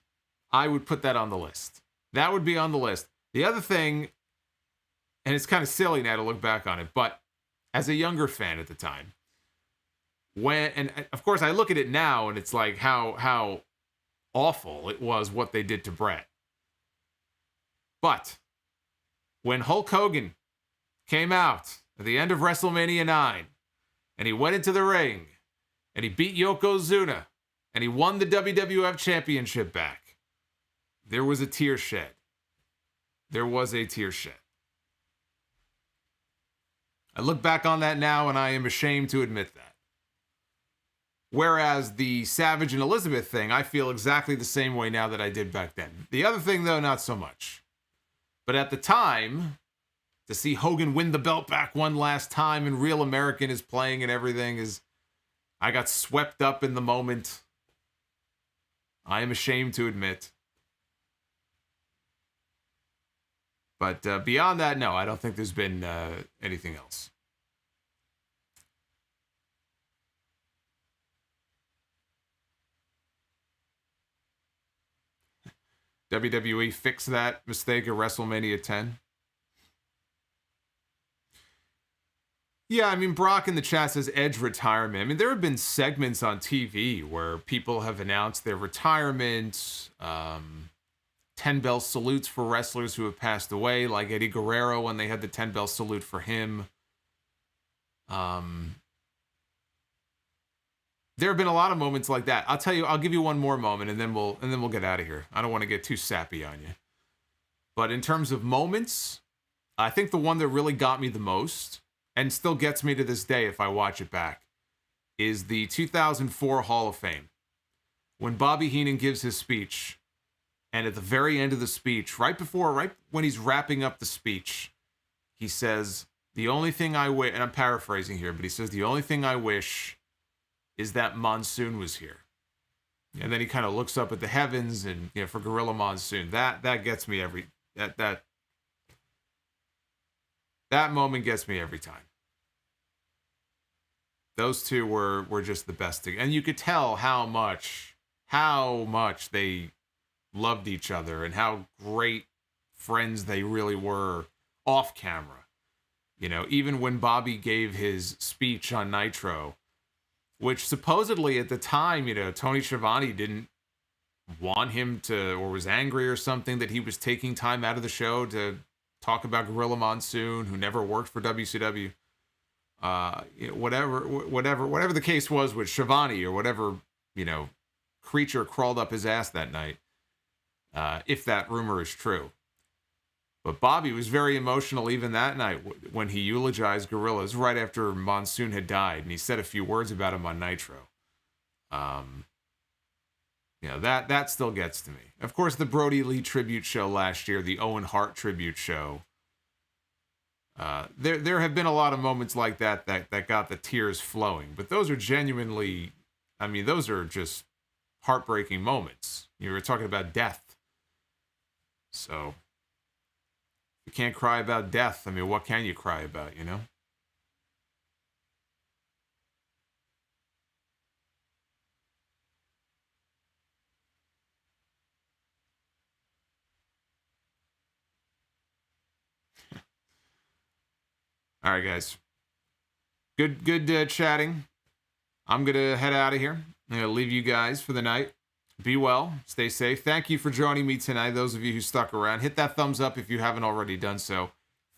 I would put that on the list. That would be on the list. The other thing, and it's kind of silly now to look back on it, but as a younger fan at the time, and of course I look at it now and it's like how awful it was what they did to Bret. But when Hulk Hogan came out at the end of WrestleMania 9, and he went into the ring, and he beat Yokozuna, and he won the WWF Championship back, there was a tear shed. There was a tear shed. I look back on that now, and I am ashamed to admit that. Whereas the Savage and Elizabeth thing, I feel exactly the same way now that I did back then. The other thing, though, not so much. But at the time, to see Hogan win the belt back one last time and Real American is playing and everything, I got swept up in the moment. I am ashamed to admit. But beyond that, no, I don't think there's been anything else. WWE fixed that mistake at WrestleMania 10. Yeah, I mean, Brock in the chat says Edge retirement. I mean, there have been segments on TV where people have announced their retirement, 10-bell salutes for wrestlers who have passed away, like Eddie Guerrero when they had the 10-bell salute for him. There have been a lot of moments like that. I'll give you one more moment and then we'll get out of here. I don't want to get too sappy on you. But in terms of moments, I think the one that really got me the most, and still gets me to this day if I watch it back, is the 2004 Hall of Fame. When Bobby Heenan gives his speech, and at the very end of the speech, right when he's wrapping up the speech, he says, the only thing I wish, and I'm paraphrasing here, but he says, the only thing I wish is that Monsoon was here. And then he kind of looks up at the heavens, and for Gorilla Monsoon, that gets me that moment gets me every time. Those two were just the best. And you could tell how much they loved each other and how great friends they really were off camera. Even when Bobby gave his speech on Nitro, which supposedly at the time, Tony Schiavone didn't want him to, or was angry or something that he was taking time out of the show to talk about Gorilla Monsoon, who never worked for WCW. Whatever the case was with Schiavone, or whatever, creature crawled up his ass that night, if that rumor is true. But Bobby was very emotional even that night when he eulogized Gorillas right after Monsoon had died, and he said a few words about him on Nitro. That still gets to me. Of course, the Brody Lee tribute show last year, the Owen Hart tribute show. There have been a lot of moments like that got the tears flowing, but those are genuinely, those are just heartbreaking moments. You were talking about death. So, you can't cry about death. What can you cry about, you know? All right, guys. Good chatting. I'm going to head out of here. I'm going to leave you guys for the night. Be well. Stay safe. Thank you for joining me tonight. Those of you who stuck around, hit that thumbs up if you haven't already done so.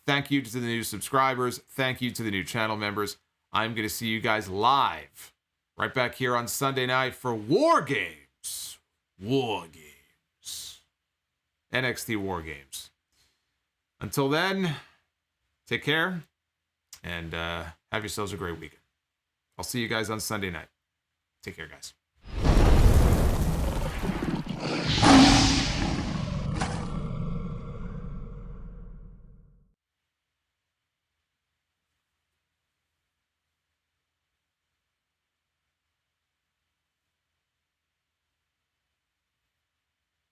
Thank you to the new subscribers. Thank you to the new channel members. I'm going to see you guys live right back here on Sunday night for War Games. War Games. NXT War Games. Until then, take care and have yourselves a great weekend. I'll see you guys on Sunday night. Take care, guys.